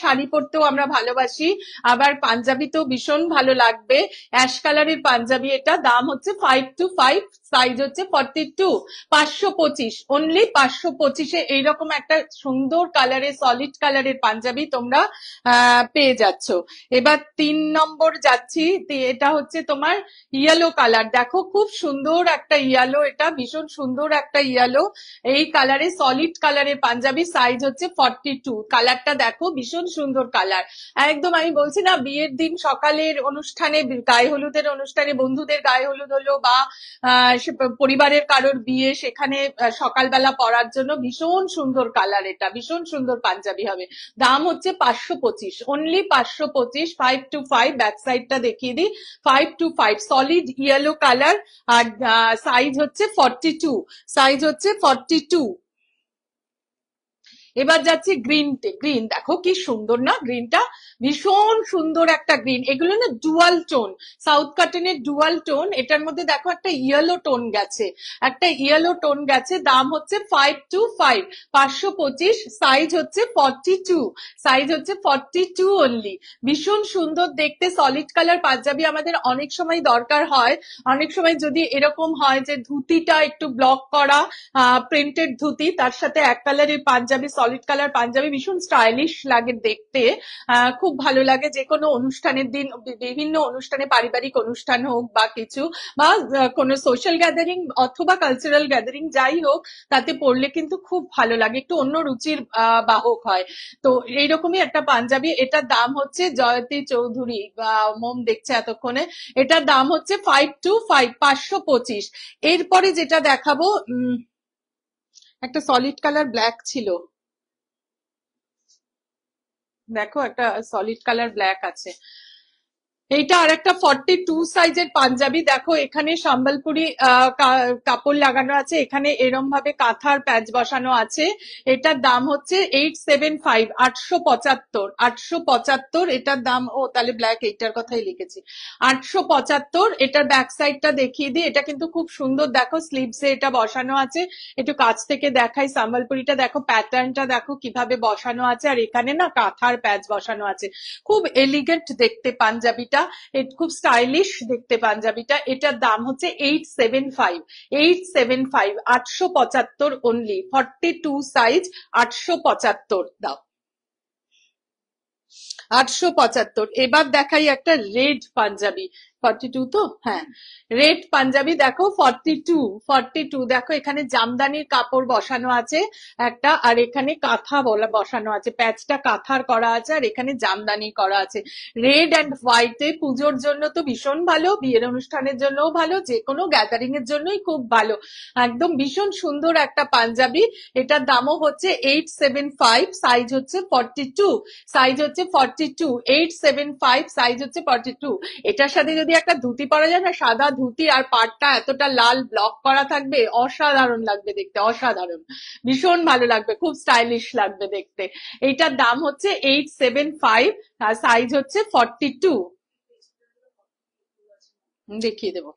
শাড়ি পরতেও আমরা ভালোবাসি, আবার পাঞ্জাবিতেও ভীষণ ভালো লাগবে। অ্যাশ কালারের পাঞ্জাবি এটা, দাম হচ্ছে 5 to 5, সাইজ হচ্ছে 42, 525, অনলি 525-এ এইরকম একটা সুন্দর কালারের সলিড কালারের পাঞ্জাবি তোমরা পেয়ে যাচ্ছ। এবার 3 নম্বর যাচ্ছি, এটা হচ্ছে তোমার ইয়েলো কালার। দেখো খুব সুন্দর একটা ইয়েলো, এটা ভীষণ সুন্দর একটা ইয়েলো। এই কালারে সলিড কালারের পাঞ্জাবি, সাইজ হচ্ছে 42। কালারটা দেখো ভীষণ সুন্দর কালার, একদম আমি বলছি না বিয়ের দিন সকালের অনুষ্ঠানে, গায়ে হলুদের অনুষ্ঠানে, বন্ধুদের গায়ে হলুদ হলো বা পরিবারের কারোর বিয়ে, সেখানে সকালবেলা পরার জন্য ভীষণ সুন্দর কালার, এটা ভীষণ সুন্দর পাঞ্জাবি হবে। দাম হচ্ছে 525, অনলি 525, 5 to 5। ব্যাক সাইডটা দেখিয়ে দিই, 5 to 5, সলিড ইয়েলো কালার, আর সাইজ হচ্ছে 42, সাইজ হচ্ছে 42। এবার যাচ্ছি গ্রিন, দেখো কি সুন্দর না গ্রিনটা, ভীষণ সুন্দর একটা গ্রিন। এগুলো না ডুয়াল টোন, সাউথ কটনের ডুয়াল টোন। এটার মধ্যে দেখো একটা ইয়েলো টোন গেছে, দাম হচ্ছে 525, 525, সাইজ হচ্ছে 42, অনলি। ভীষণ সুন্দর দেখতে, সলিড কালার পাঞ্জাবি আমাদের অনেক সময় দরকার হয়। অনেক সময় যদি এরকম হয় যে ধুতিটা একটু ব্লক করা, প্রিন্টেড ধুতি, তার সাথে এক কালারের পাঞ্জাবি, সলিড কালার পাঞ্জাবি, ভীষণ স্টাইলিশ লাগে দেখতে, খুব ভালো লাগে। যে কোনো অনুষ্ঠানের দিন, বিভিন্ন অনুষ্ঠানে, পারিবারিক অনুষ্ঠান হোক বা কিছু, বা কোনো সোশ্যাল গ্যাদারিং অথবা কালচারাল গ্যাদারিং যাই হোক, তাতে পরলে কিন্তু খুব ভালো লাগে, একটু অন্য রুচির বাহক হয়। তো এইরকমই একটা পাঞ্জাবি, এটার দাম হচ্ছে, জয়তী চৌধুরী মোম দেখছে এতক্ষণে, এটার দাম হচ্ছে 525, 525। এরপরে যেটা দেখাবো, একটা সলিড কালার ব্ল্যাক ছিল, দেখো একটা সলিড কালার ব্ল্যাক আছে। এইটা আর একটা 42 সাইজের পাঞ্জাবি, দেখো এখানে সম্বলপুরি কাপড় লাগানো আছে, এখানে এরম ভাবে কাঁথার প্যাচ বসানো আছে। এটার দাম হচ্ছে 875, 875, 875 এটার দাম। ও তাহলে ব্ল্যাক, এইটার কথাই লিখেছি, 875। এটার ব্যাক সাইডটা দেখিয়ে দিই, এটা কিন্তু খুব সুন্দর, দেখো স্লিভসে এটা বসানো আছে, একটু কাছ থেকে দেখাই। সম্বলপুরিটা দেখো, প্যাটার্নটা দেখো কিভাবে বসানো আছে, আর এখানে না কাঁথার প্যাচ বসানো আছে। খুব এলিগেন্ট দেখতে পাঞ্জাবিটা, খুব স্টাইলিশ দেখতে পাঞ্জাবিটা। এটার দাম হচ্ছে 875, 875, 875 অনলি, 42 সাইজ, 875 দাও, 875। এবার দেখাই একটা রেড পাঞ্জাবি, 42 তো, হ্যাঁ রেড পাঞ্জাবি দেখো, 42, দেখো এখানে জামদানির কাপড় বসানো আছে একটা, আর এখানে কাঁথা বসানো আছে, প্যাচটা কাঁথার করা আছে, আর এখানে জামদানি করা আছে। রেড অ্যান্ড হোয়াইটে পুজোর জন্য তো ভীষণ ভালো, বিয়ের অনুষ্ঠানের জন্যও ভালো, যে কোনো গ্যাদারিং এর জন্যই খুব ভালো, একদম ভীষণ সুন্দর একটা পাঞ্জাবি। এটার দামও হচ্ছে 875, সাইজ হচ্ছে 42, 875, সাইজ হচ্ছে 42। এটার সাথে যদি একটা ধুতি পরা যায় না, সাদা ধুতি, আর পাড়টা এতটা লাল ব্লক করা থাকবে, অসাধারণ লাগবে দেখতে, অসাধারণ, ভীষণ ভালো লাগবে, খুব স্টাইলিশ লাগবে দেখতে। এইটার দাম হচ্ছে 875, আর সাইজ হচ্ছে 42, দেখিয়ে দেবো।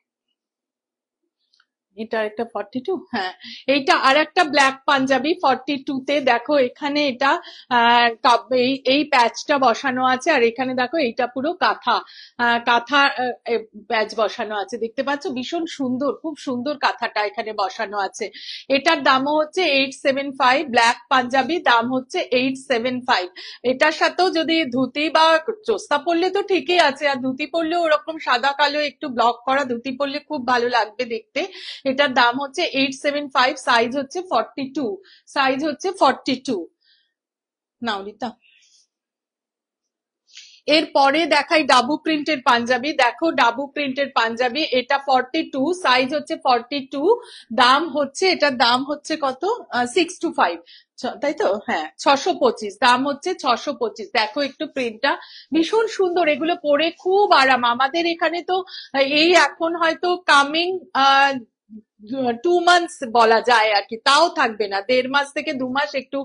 এটা একটা 42, হ্যাঁ। এইটা আর একটা ব্ল্যাক পাঞ্জাবি 42 তে, দেখো এখানে এটা এই প্যাচটা বসানো আছে, আর এখানে দেখো এইটা পুরো কাঁথা, কাঁথা প্যাচ বসানো আছে, দেখতে পাচ্ছ, ভীষণ সুন্দর, খুব সুন্দর কাঁথাটা এখানে বসানো আছে। এটার দামও হচ্ছে 875, ব্ল্যাক পাঞ্জাবি, দাম হচ্ছে 875। এটার সাথেও যদি ধুতি বা চোস্তা পরলে তো ঠিকই আছে, আর ধুতি পরলেও ওরকম সাদা কালো একটু ব্লক করা ধুতি পরলে খুব ভালো লাগবে দেখতে। এটার দাম হচ্ছে 875, সাইজ হচ্ছে 42, নাও রিতা। এরপরে দেখাই ডাবু প্রিন্টের পাঞ্জাবি, দেখো ডাবু প্রিন্টের পাঞ্জাবি, এটা 42, সাইজ হচ্ছে 42, দাম হচ্ছে, এটার দাম হচ্ছে কত, 625, তাই তো, হ্যাঁ 625, দাম হচ্ছে 625। দেখো একটু প্রিন্টটা ভীষণ সুন্দর, এগুলো পরে খুব আরাম। আমাদের এখানে তো এই এখন হয়তো কামিং 2 মান্থস বলা যায় আর কি, তাও থাকবে না, 1.5 মাস থেকে 2 মাস একটু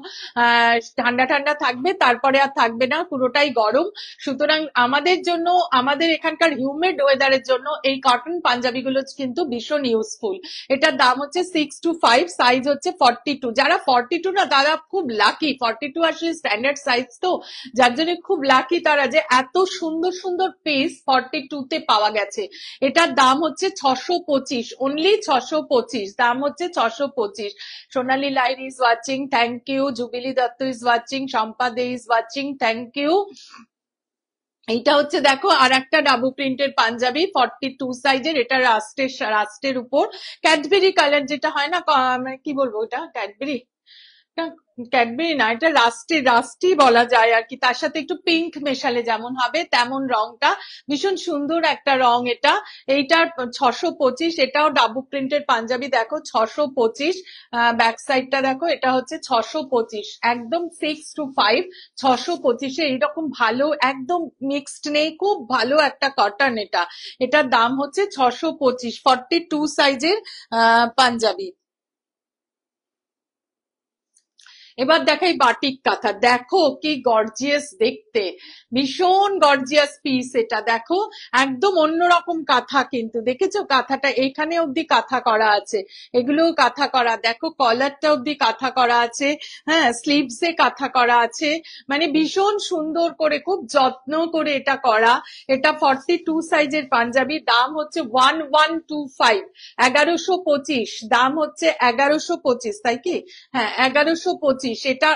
ঠান্ডা ঠান্ডা থাকবে, তারপরে আর থাকবে না, পুরোটাই গরম। সুতরাং আমাদের জন্য, আমাদের এখানকার হিউমিড ওয়েদারের জন্য এই কটন পাঞ্জাবি গুলো কিন্তু ভীষণ ইউজফুল। এটার দাম হচ্ছে 625, সাইজ হচ্ছে 42। যারা 42 না, তারা খুব লাকি, 42 আসলে স্ট্যান্ডার্ড সাইজ তো, যার জন্য খুব লাকি তারা, যে এত সুন্দর সুন্দর পিস 42 তে পাওয়া গেছে। এটার দাম হচ্ছে 625, অনলি 625, দাম হচ্ছে 625। Sonali Lair is watching, thank you. Jubilee Dutta is watching, Shampa De is watching, thank you. এইটা হচ্ছে দেখো আর একটা ডাবু প্রিন্টের পাঞ্জাবি 42 সাইজের, এটা রাস্টের উপর ক্যাডবেরি কালার যেটা হয় না, মানে কি বলবো, ওটা ক্যাডবেরি, ক্যাডবেরি না, এটা রাস্টি বলা যায় আর কি, তার সাথে একটু পিঙ্ক মেশালে যেমন হবে তেমন রংটা, ভীষণ সুন্দর একটা রং এটা। এইটার 625, এটাও ডাবু প্রিন্টের পাঞ্জাবি, দেখো 625, ব্যাক সাইডটা দেখো, এটা হচ্ছে 625, একদম 625, 625 এইরকম ভালো, একদম মিক্সড নেই, খুব ভালো একটা কটন এটা। এটার দাম হচ্ছে 625, 42 সাইজের পাঞ্জাবি। এবার দেখাই বাটিক কাঁথা, দেখো কি গর্জিয়াস দেখতে, ভীষণ গর্জিয়াস পিস এটা, দেখো একদম অন্যরকম কাঁথা, কিন্তু দেখেছো কাঁথাটা এখানে অব্দি কাঁথা করা আছে, এগুলোও কাঁথা করা, দেখো কলারটা অব্দি কাঁথা করা আছে, হ্যাঁ স্লিভসে কাঁথা করা আছে, মানে ভীষণ সুন্দর করে খুব যত্ন করে এটা করা। এটা 42 সাইজের পাঞ্জাবি, দাম হচ্ছে 1125, 1125, দাম হচ্ছে 1125, তাই কি? হ্যাঁ 1125। এটা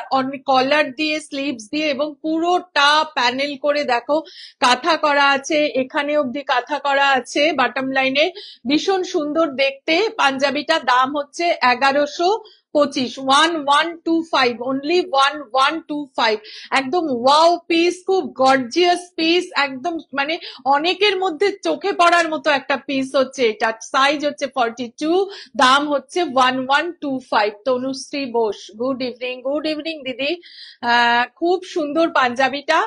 কলার দিয়ে স্লিভস দিয়ে এবং পুরোটা প্যানেল করে দেখো কাঁথা করা আছে, এখানে অব্দি কাঁথা করা আছে বাটম লাইনে, ভীষণ সুন্দর দেখতে পাঞ্জাবিটা, দাম হচ্ছে 1125, 1125, অনলি 1125, একদম ওয়াও পিস, খুব গর্জিয়াস পিস, একদম মানে অনেকের মধ্যে চোখে পড়ার মতো একটা পিস হচ্ছে এটা, সাইজ হচ্ছে 42, দাম হচ্ছে 1125। Tanushree Bose, good evening, good evening দিদি। খুব সুন্দর পাঞ্জাবিটা,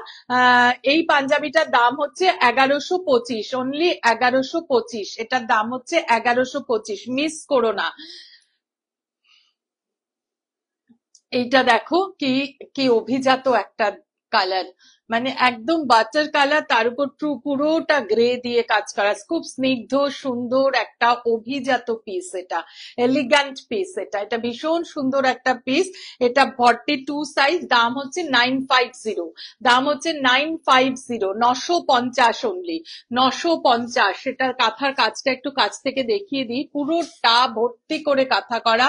এই পাঞ্জাবিটার দাম হচ্ছে 1125, অনলি 1125, এটার দাম হচ্ছে 1125, মিস করো না। এইটা দেখো কি কি অভিজাত একটা কালার, মানে একদম বাটার কালার, তার উপর পুরোটা গ্রে দিয়ে কাজ করা, খুব স্নিগ্ধ সুন্দর একটা অভিজাত পিস, এটা এলিগ্যান্ট পিস, এটা ভীষণ সুন্দর একটা পিস। এটা 42 সাইজ, দাম হচ্ছে 950, দাম হচ্ছে 950, 950 অনলি, 950। এটার কাঁথার কাজটা একটু কাছ থেকে দেখিয়ে দিই, পুরোটা ভর্তি করে কাঁথা করা,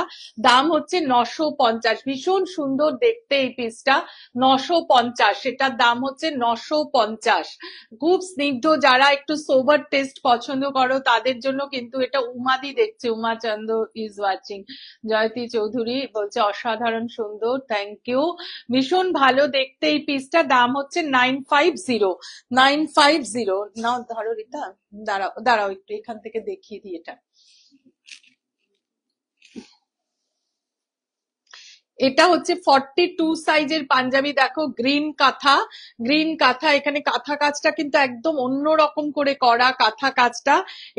দাম হচ্ছে 950, ভীষণ সুন্দর দেখতে এই পিসটা, 950, এটার দাম হচ্ছে 950, খুব স্নিগ্ধ, যারা একটু সোবার টেস্ট পছন্দ করো তাদের জন্য কিন্তু এটা। উমাদি দেখছে, উমাচন্দ ইজ ওয়াচিং, জয়তী চৌধুরী বলছে অসাধারণ সুন্দর, থ্যাংক ইউ, ভীষণ ভালো দেখতে এই পিসটা, দাম হচ্ছে 950, 950। নাও ধরো রিতা, দাঁড়াও দাঁড়াও একটু এখান থেকে দেখিয়ে দিই এটা। এটা হচ্ছে 42 সাইজের পাঞ্জাবি, দেখো গ্রিন কাঁথা, গ্রিন কাঁথা, এখানে কাঁথা কাজটা কিন্তু একদম অন্যরকম করে করা কাঁথা কাজটা।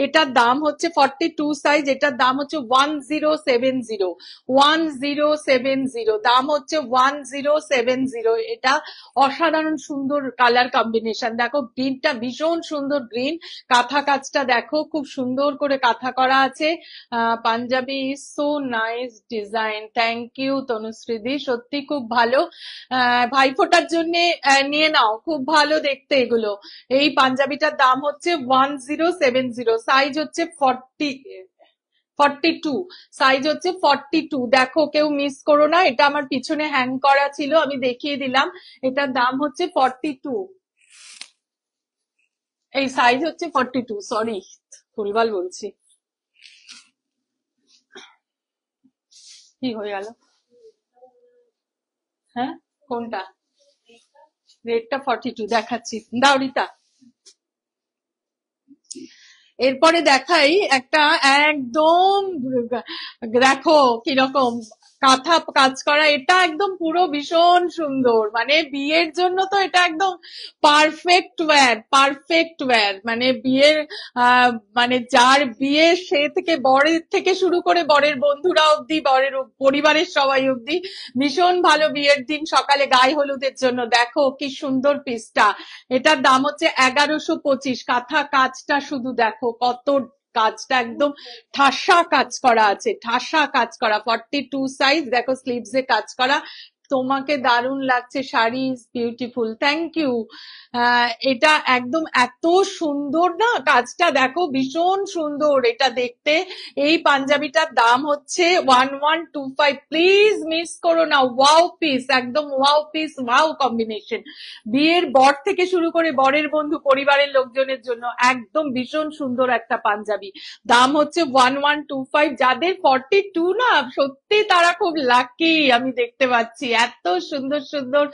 এটার দাম হচ্ছে 42 সাইজ, এটার দাম হচ্ছে 1070, 1070, দাম হচ্ছে 1070। এটা অসাধারণ সুন্দর কালার কম্বিনেশন, দেখো গ্রিনটা ভীষণ সুন্দর, গ্রিন কাঁথা কাজটা দেখো খুব সুন্দর করে কাঁথা করা আছে। Punjabi so nice design, thank you তনুশ্রীদি, সত্যি খুব ভালো, ভাইফোঁটার জন্য নিয়ে নাও, খুব ভালো দেখতে এগুলো। এই পাঞ্জাবিটার দাম হচ্ছে 1070, সাইজ হচ্ছে 42, সাইজ হচ্ছে 42, দেখো কেউ মিস করো না, এটা আমার পিছনে হ্যাং করা ছিল, আমি দেখিয়ে দিলাম, এটার দাম হচ্ছে 42, এই সাইজ হচ্ছে 42, সরি ভুলভাল বলছি, কি হয়ে গেল? হ্যাঁ কোনটা? রেটটা 42 দেখাচ্ছি, দাও রিতা। এরপরে দেখাই একটা, একদম দেখো কিরকম কাঁথা কাজ করা, এটা একদম পুরো ভীষণ সুন্দর, মানে বিয়ের জন্য তো এটা একদম পারফেক্ট ওয়্যার, পারফেক্ট ওয়্যার, মানে বিয়ের মানে যার বিয়ে সে থেকে বরের থেকে শুরু করে বরের বন্ধুরা অব্দি, বরের পরিবারের সবাই অব্দি ভীষণ ভালো বিয়ের দিন সকালে গায়ে হলুদের জন্য, দেখো কি সুন্দর পিসটা, এটার দাম হচ্ছে 1125, কাঁথা কাজটা শুধু দেখো কত, কাজটা একদম ঠাসা কাজ করা আছে, ঠাসা কাজ করা, 42 সাইজ, দেখো স্লিভসে কাজ করা, তোমাকে দারুণ লাগছে, sari is beautiful, thank you. এটা একদম এত সুন্দর না, কাজটা দেখো ভীষণ সুন্দর এটা দেখতে। এই পাঞ্জাবিটার দাম হচ্ছে 1125, প্লিজ মিস করো না, ওয়াও পিস, একদম ওয়াও পিস, ওয়াও কম্বিনেশন, বিয়ের বর থেকে শুরু করে বরের বন্ধু পরিবারের লোকজনের জন্য একদম ভীষণ সুন্দর একটা পাঞ্জাবি, দাম হচ্ছে 1125। যাদের 42 না, সত্যি তারা খুব লাকি, আমি দেখতে পাচ্ছি এত সুন্দর সুন্দর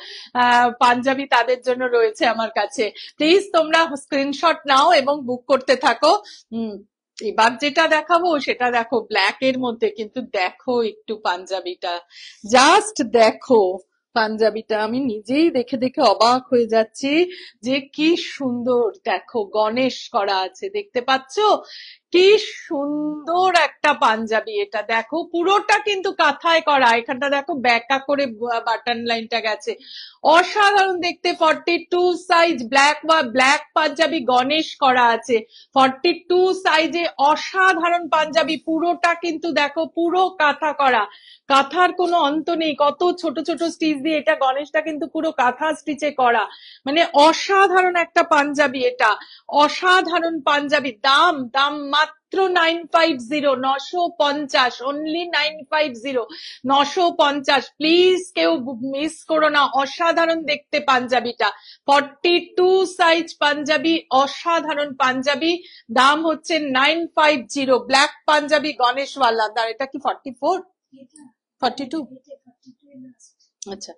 পাঞ্জাবি তাদের জন্য রয়েছে আমার কাছে, প্লিজ তোমরা স্ক্রিনশট নাও এবং বুক করতে থাকো। এবার যেটা দেখাবো সেটা দেখো ব্ল্যাক এর মধ্যে, কিন্তু দেখো একটু পাঞ্জাবিটা, জাস্ট দেখো পাঞ্জাবিটা, আমি নিজেই দেখে দেখে অবাক হয়ে যাচ্ছি যে কি সুন্দর, দেখো গণেশ করা আছে, দেখতে পাচ্ছো কি সুন্দর একটা পাঞ্জাবি, এটা দেখো পুরোটা কিন্তু কাঁথায় করা, এখানটা দেখো ব্যাকা করে বাটন লাইনটা গেছে, অসাধারণ দেখতে। 42 সাইজ ব্ল্যাক বা ব্ল্যাক পাঞ্জাবি গণেশ করা আছে, 42 সাইজে অসাধারণ পাঞ্জাবি, পুরোটা কিন্তু দেখো পুরো কাঁথা করা, কাঁথার কোনো অন্ত নেই, কত ছোট ছোট স্টিচ দিয়ে, এটা গণেশটা কিন্তু পুরো কাঁথা স্টিচে করা, মানে অসাধারণ একটা পাঞ্জাবি এটা, অসাধারণ পাঞ্জাবি। দাম দাম মাত্র 950, 950, অনলি 950, 950। প্লিজ কেউ মিস করো না, অসাধারণ দেখতে পাঞ্জাবিটা, 42 সাইজ পাঞ্জাবি, অসাধারণ পাঞ্জাবি, দাম হচ্ছে 950। ব্ল্যাক পাঞ্জাবি গণেশওয়ালা, এটা কি 44, 42? আচ্ছা,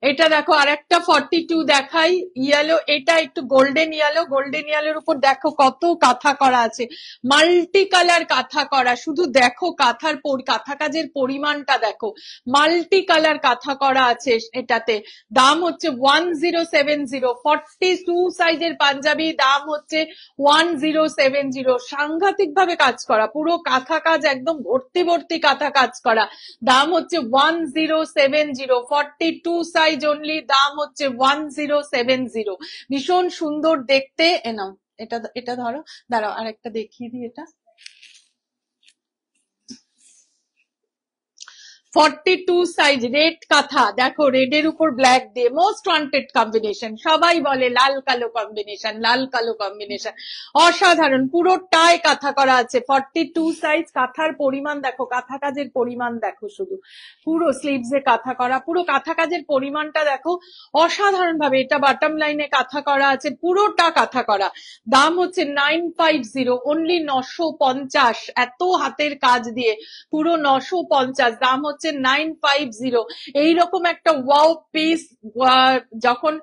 এটা দেখো আরেকটা 42 দেখাই, ইয়েলো, এটা একটু গোল্ডেন ইয়েলো, গোল্ডেন ইয়েলোর উপর দেখো কত কাঁথা করা আছে, মাল্টি কালার কাঁথা করা, শুধু দেখো কাঁথার কাঁথা কাজের পরিমাণটা দেখো, মাল্টি কালার কাঁথা করা আছে এটাতে, দাম হচ্ছে 1070। 42 সাইজের পাঞ্জাবি, দাম হচ্ছে 1070, সাংঘাতিক ভাবে কাজ করা, পুরো কাঁথা কাজ একদম ভর্তি ভর্তি কাঁথা কাজ করা, দাম হচ্ছে 1070, 42 সাইজ অনলি, দাম হচ্ছে 1070, ভীষণ সুন্দর দেখতে। নাও এটা, এটা ধরো, দাঁড়াও আরেকটা দেখিয়ে দিই, এটা 42 সাইজ রেড কাঁথা, দেখো রেডের উপর ব্ল্যাক দিয়ে, মোস্ট ওয়ান্টেড কম্বিনেশন, সবাই বলে লাল কালো কম্বিনেশন, লাল কালো কম্বিনেশন, অসাধারণ, পুরোটাই কাঁথা করা আছে। 42 সাইজ, কাঁথার পরিমাণ দেখো, কাঁথা কাজের পরিমাণ দেখো, শুধু পুরো স্লিভসে কাঁথা করা, পুরো কাঁথা কাজের পরিমাণটা দেখো অসাধারণ ভাবে, এটা বাটম লাইনে কাঁথা করা আছে, পুরোটা কাঁথা করা, দাম হচ্ছে 950, অনলি 950, এত হাতের কাজ দিয়ে পুরো 950, দাম হচ্ছে 950। এইরকম একটা ওয়াও পিস যখন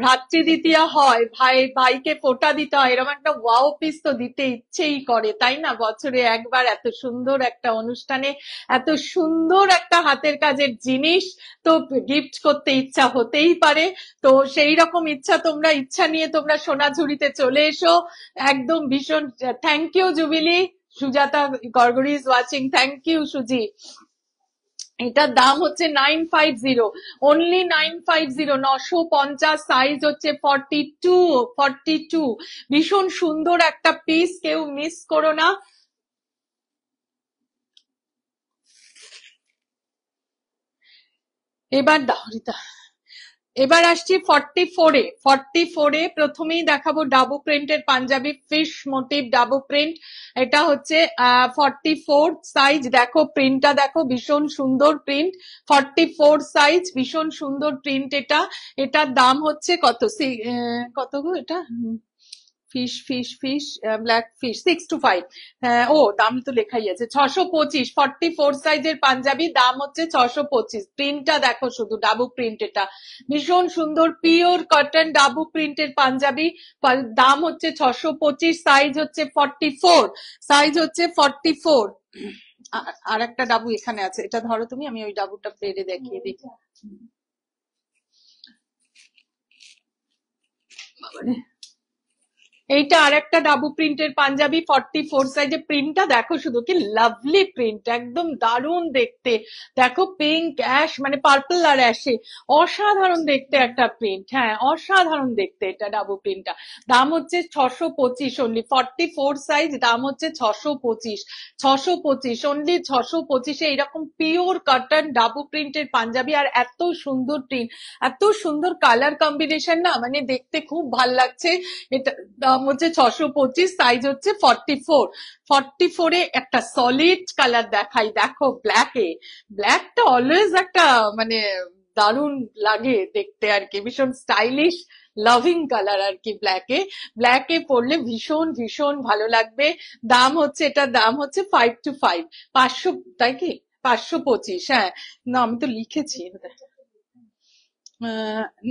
ভ্রাতৃদ্বিতীয়া হয়, ভাইকে ফোঁটা দিতে হয়, এরকম একটা ওয়াও পিস তো দিতে ইচ্ছেই করে, তাই না? বছরে একবার এত সুন্দর একটা অনুষ্ঠানে এত সুন্দর একটা হাতের কাজের জিনিস তো গিফট করতে ইচ্ছা হতেই পারে। তো সেই রকম ইচ্ছা, তোমরা ইচ্ছা নিয়ে তোমরা সোনাঝুরিতে চলে এসো, একদম ভীষণ thank you Jubilee, Sujata Gorgori is watching, thank you Suji. এটার দাম হচ্ছে 950, অনলি 950, 950, সাইজ হচ্ছে 42, ভীষণ সুন্দর একটা পিস, কেউ মিস করো না। এবার দাহরিতা, এবার আসছি 44-এ। 44-এ প্রথমেই দেখাবো ডাবু প্রিন্টের panjabi, fish motif Dabu print, এটা হচ্ছে 44 সাইজ, দেখো প্রিন্টটা দেখো, ভীষণ সুন্দর প্রিন্ট, 44 সাইজ, ভীষণ সুন্দর প্রিন্ট এটা। এটার দাম হচ্ছে কত, কত গো এটা, fish fish fish black fish 625, ও দাম তো লেখাই আছে, 625, 44 সাইজের পাঞ্জাবি, দাম হচ্ছে 625। প্রিন্টটা দেখো শুধু, ডাবু প্রিন্ট, এটা ভীষণ সুন্দর পিওর কটন ডাবু প্রিন্টের পাঞ্জাবি, দাম হচ্ছে 625, সাইজ হচ্ছে 44, সাইজ হচ্ছে 44। আর একটা ডাবু এখানে আছে, এটা ধরো তুমি, আমি ওই ডাবুটা পেরে দেখিয়ে দিই। বাবারে, এইটা আরেকটা ডাবু প্রিন্টের পাঞ্জাবি, 44 সাইজে, প্রিন্টটা দেখো শুধু, কি লাভলি প্রিন্ট, একদম দারুণ দেখতে, দেখো পিঙ্ক অ্যাশ, মানে পার্পল আর অ্যাশে, অসাধারণ দেখতে একটা প্রিন্ট, হ্যাঁ অসাধারণ দেখতে এটা ডাবু প্রিন্টটা, দাম হচ্ছে 625 অনলি, 44 সাইজ, দাম হচ্ছে 625, 625 অনলি, 625 এইরকম পিওর কটন ডাবু প্রিন্টের পাঞ্জাবি, আর এত সুন্দর প্রিন্ট, এত সুন্দর কালার কম্বিনেশন, না মানে দেখতে খুব ভাল লাগছে। এটা দাম হচ্ছে 625, সাইজ হচ্ছে 44। 44-এ একটা সলিড কালার দেখাই, দেখো ব্ল্যাকে, ব্ল্যাকটা অলওয়েজ একটা মানে দারুণ লাগে দেখতে আর কি, ভীষণ স্টাইলিশ লাভিং কালার আর কি, ব্ল্যাকে, ব্ল্যাকে পরলে ভীষণ ভীষণ ভালো লাগবে। দাম হচ্ছে, এটার দাম হচ্ছে 525, 500, তাই কি 525, হ্যাঁ না আমি তো লিখেছি,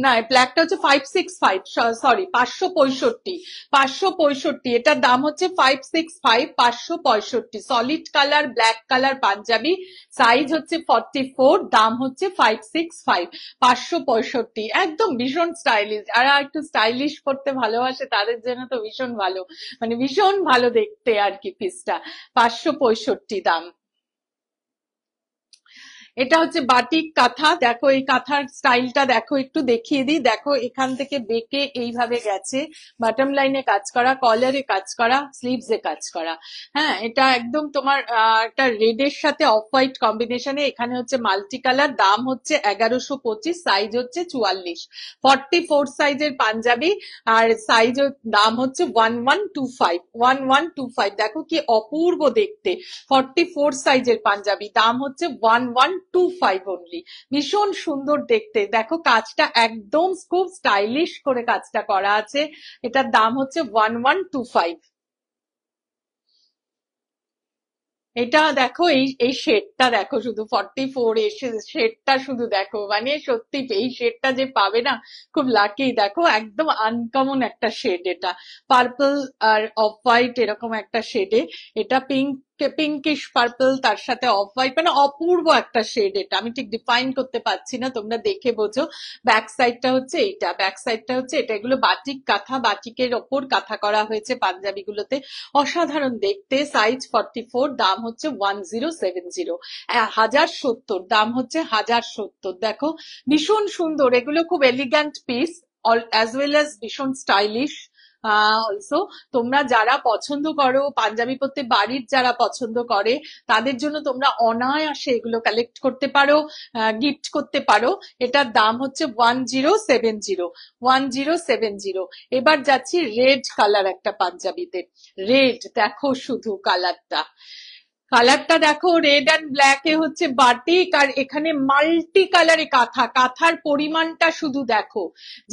না, ব্ল্যাকটা হচ্ছে 565, সরি 565, এটার দাম হচ্ছে 565, 565, solid colour black colour panjabi, size হচ্ছে 44, দাম হচ্ছে 565, 565, একদম ভীষণ স্টাইলিশ। যারা একটু স্টাইলিশ করতে ভালোবাসে তাদের জন্য তো ভীষণ ভালো, মানে ভীষণ ভালো দেখতে আর কি পিসটা। 565 দাম। এটা হচ্ছে বাটিক কাঁথা। দেখো এই কাঁথার স্টাইলটা দেখো, একটু দেখিয়ে দিই। দেখো এখান থেকে বেঁকে এইভাবে গেছে, বাটম লাইনে কাজ করা, কলারে কাজ করা, স্লিভস এ কাজ করা। হ্যাঁ, এটা একদম তোমার একটা রেডের সাথে অফ হোয়াইট কম্বিনেশনে। এখানে হচ্ছে মাল্টি কালার, দাম হচ্ছে 1125, সাইজ হচ্ছে 44, 44 সাইজের পাঞ্জাবি, আর সাইজ দাম হচ্ছে 1125, 1125। দেখো কি অপূর্ব দেখতে, 44 সাইজের পাঞ্জাবি, দাম হচ্ছে 1125 অনলি। ভীষণ সুন্দর দেখতে। দেখো কাজটা একদম খুব স্টাইলিশ করে কাজটা করা আছে। এটার দাম হচ্ছে 1125। এটা দেখো, এই শেডটা দেখো, শুধু 44 এই শেডটা শুধু দেখো, মানে সত্যি এই শেডটা যে পাবে না, খুব লাকি। দেখো একদম আনকমন একটা শেড, এটা পার্পল আর অফ হোয়াইট এরকম একটা শেডে, এটা পিঙ্কিশ পার্পল, তার সাথে অফ হোয়াইট, মানে অপূর্ব একটা শেড। এটা আমি ঠিক ডিফাইন করতে পারছি না, তোমরা দেখে বোঝো। ব্যাক সাইডটা হচ্ছে এইটা, ব্যাক সাইডটা হচ্ছে এটা। এগুলো বাটিক কাঁথা, বাটিকের ওপর কাঁথা করা হয়েছে পাঞ্জাবি গুলোতে, অসাধারণ দেখতে। সাইজ 44, দাম হচ্ছে 1070, 1070, দাম হচ্ছে 1070। দেখো ভীষণ সুন্দর, এগুলো খুব elegant piece, as well as ভীষণ স্টাইলিশ। অলসো তোমরা যারা পছন্দ করো পাঞ্জাবি পরতে, বাড়ির যারা পছন্দ করে, তাদের জন্য তোমরা অনায়াসে এগুলো কালেক্ট করতে পারো, গিফট করতে পারো। এটার দাম হচ্ছে 1070, 1070। এবার যাচ্ছি রেড কালার একটা পাঞ্জাবিতে। রেড দেখো শুধু কালারটা, কালারটা দেখো, রেড অ্যান্ড ব্ল্যাক এ হচ্ছে বাটিক, আর এখানে মাল্টি কালারে কাঁথা। কাঁথার পরিমাণটা শুধু দেখো,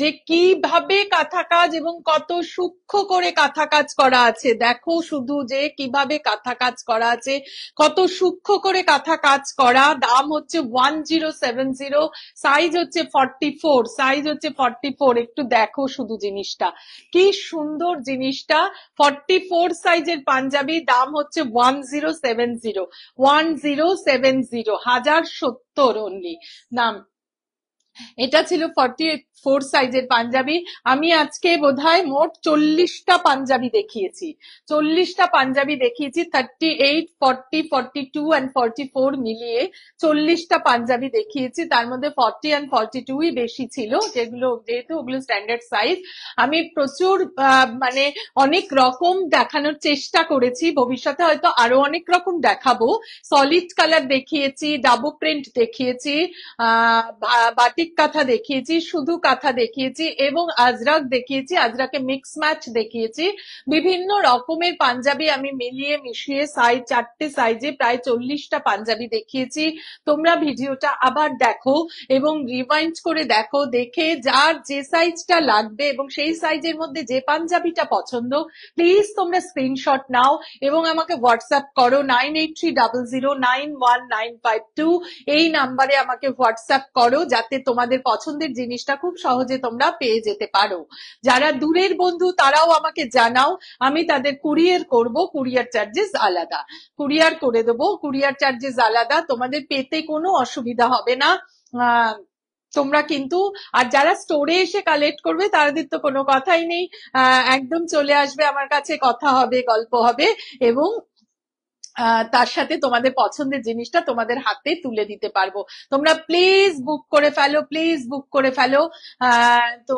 যে কিভাবে কাঁথা কাজ এবং কত সূক্ষ্ম করে কাঁথা কাজ করা আছে। দেখো শুধু যে কিভাবে কাঁথা কাজ করা আছে, কত সূক্ষ্ম করে কাঁথা কাজ করা। দাম হচ্ছে 1070, সাইজ হচ্ছে 44, সাইজ হচ্ছে 44। একটু দেখো শুধু জিনিসটা, কি সুন্দর জিনিসটা। 44 সাইজের পাঞ্জাবি, দাম হচ্ছে 1070, 1070, 1070 অনলি দাম। এটা ছিল 44 সাইজের পাঞ্জাবি। আমি আজকে বোধহয় মোট 40টা পাঞ্জাবি দেখিয়েছি, 40টা পাঞ্জাবি দেখিয়েছি। 38, 40, 42 and 44 মিলিয়ে 40টা পাঞ্জাবি দেখিয়েছি। তার মধ্যে 40 and 42ই বেশি ছিল, যেগুলো যেহেতু ওগুলো স্ট্যান্ডার্ড সাইজ। আমি প্রচুর মানে অনেক রকম দেখানোর চেষ্টা করেছি, ভবিষ্যতে হয়তো আরো অনেক রকম দেখাবো। সলিড কালার দেখিয়েছি, ডাবল প্রিন্ট দেখিয়েছি, বাটিক কাঁথা দেখিয়েছি, শুধু কাঁথা দেখিয়েছি, এবং আজরাক দেখিয়েছি, আজরাকে মিক্স ম্যাচ দেখিয়েছি। বিভিন্ন রকমের পাঞ্জাবি আমি মিলিয়ে মিশিয়ে সাইজ, 4টে সাইজে প্রায় 40টা পাঞ্জাবি দেখিয়েছি। তোমরা ভিডিওটা আবার দেখো এবং রিওয়াইন্ড করে দেখো, দেখে যার যে সাইজটা লাগবে এবং সেই সাইজের মধ্যে যে পাঞ্জাবিটা পছন্দ, প্লিজ তোমরা স্ক্রিনশট নাও এবং আমাকে হোয়াটসঅ্যাপ করো 9830091952। এই নাম্বারে আমাকে হোয়াটসঅ্যাপ করো, যাতে তোমাদের পছন্দের জিনিসটা খুব সহজে তোমরা পেয়ে যেতে পারো। যারা দূরের বন্ধু তারাও আমাকে জানাও, আমি তাদের কুরিয়ার করব, কুরিয়ার চার্জেস আলাদা, কুরিয়ার করে দেবো, কুরিয়ার চার্জেস আলাদা, তোমাদের পেতে কোনো অসুবিধা হবে না। তোমরা কিন্তু, আর যারা স্টোরে এসে কালেক্ট করবে তাদের তো কোনো কথাই নেই, একদম চলে আসবে আমার কাছে, কথা হবে, গল্প হবে, এবং তার সাথে তোমাদের পছন্দের জিনিসটা তোমাদের হাতে তুলে দিতে পারবো। তোমরা প্লিজ বুক করে ফেলো, প্লিজ বুক করে ফেলো। তো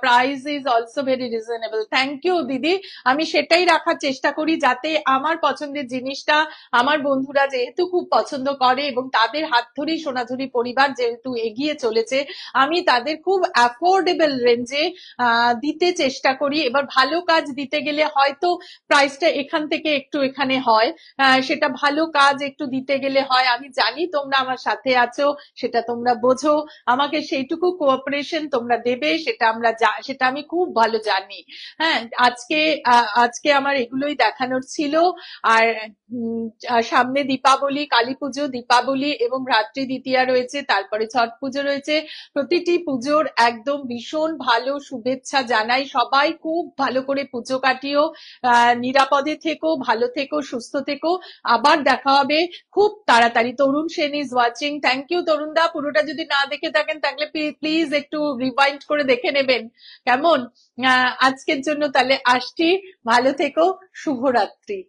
price is also very reasonable. Thank you দিদি, আমি সেটাই রাখার চেষ্টা করি, যাতে আমার পছন্দের জিনিসটা আমার বন্ধুরা যেহেতু খুব পছন্দ করে এবং তাদের হাত ধরেই সোনাঝুরি পরিবার যেহেতু এগিয়ে চলেছে, আমি তাদের খুব অ্যাফোর্ডেবল রেঞ্জে দিতে চেষ্টা করি। এবার ভালো কাজ দিতে গেলে হয়তো প্রাইসটা এখান থেকে একটু এখানে হয়, হয়, সেটা ভালো কাজ একটু দিতে গেলে হয়। আমি জানি তোমরা আমার সাথে আছো, সেটা তোমরা বোঝো, আমাকে সেইটুকু কোঅপারেশন তোমরা দেবে, সেটা আমি খুব ভালো জানি। হ্যাঁ, আজকে আমার এগুলোই দেখানোর ছিল। আর সামনে দীপাবলি, কালীপুজো, দীপাবলি এবং রাত্রি দ্বিতীয়া রয়েছে, তারপরে ছট পুজো রয়েছে। প্রতিটি পুজোর একদম ভীষণ ভালো শুভেচ্ছা জানাই। সবাই খুব ভালো করে পুজো কাটিও, নিরাপদে থেকো, ভালো থেকো, সুস্থ থেকো। আবার দেখা হবে খুব তাড়াতাড়ি। Tarun Sen is watching. Thank you Tarun da. পুরোটা যদি না দেখে থাকেন তাহলে প্লিজ একটু রিওয়াইন্ড করে দেখে নেবেন, কেমন? আজকের জন্য তাহলে আসছি। ভালো থেকো, শুভরাত্রি।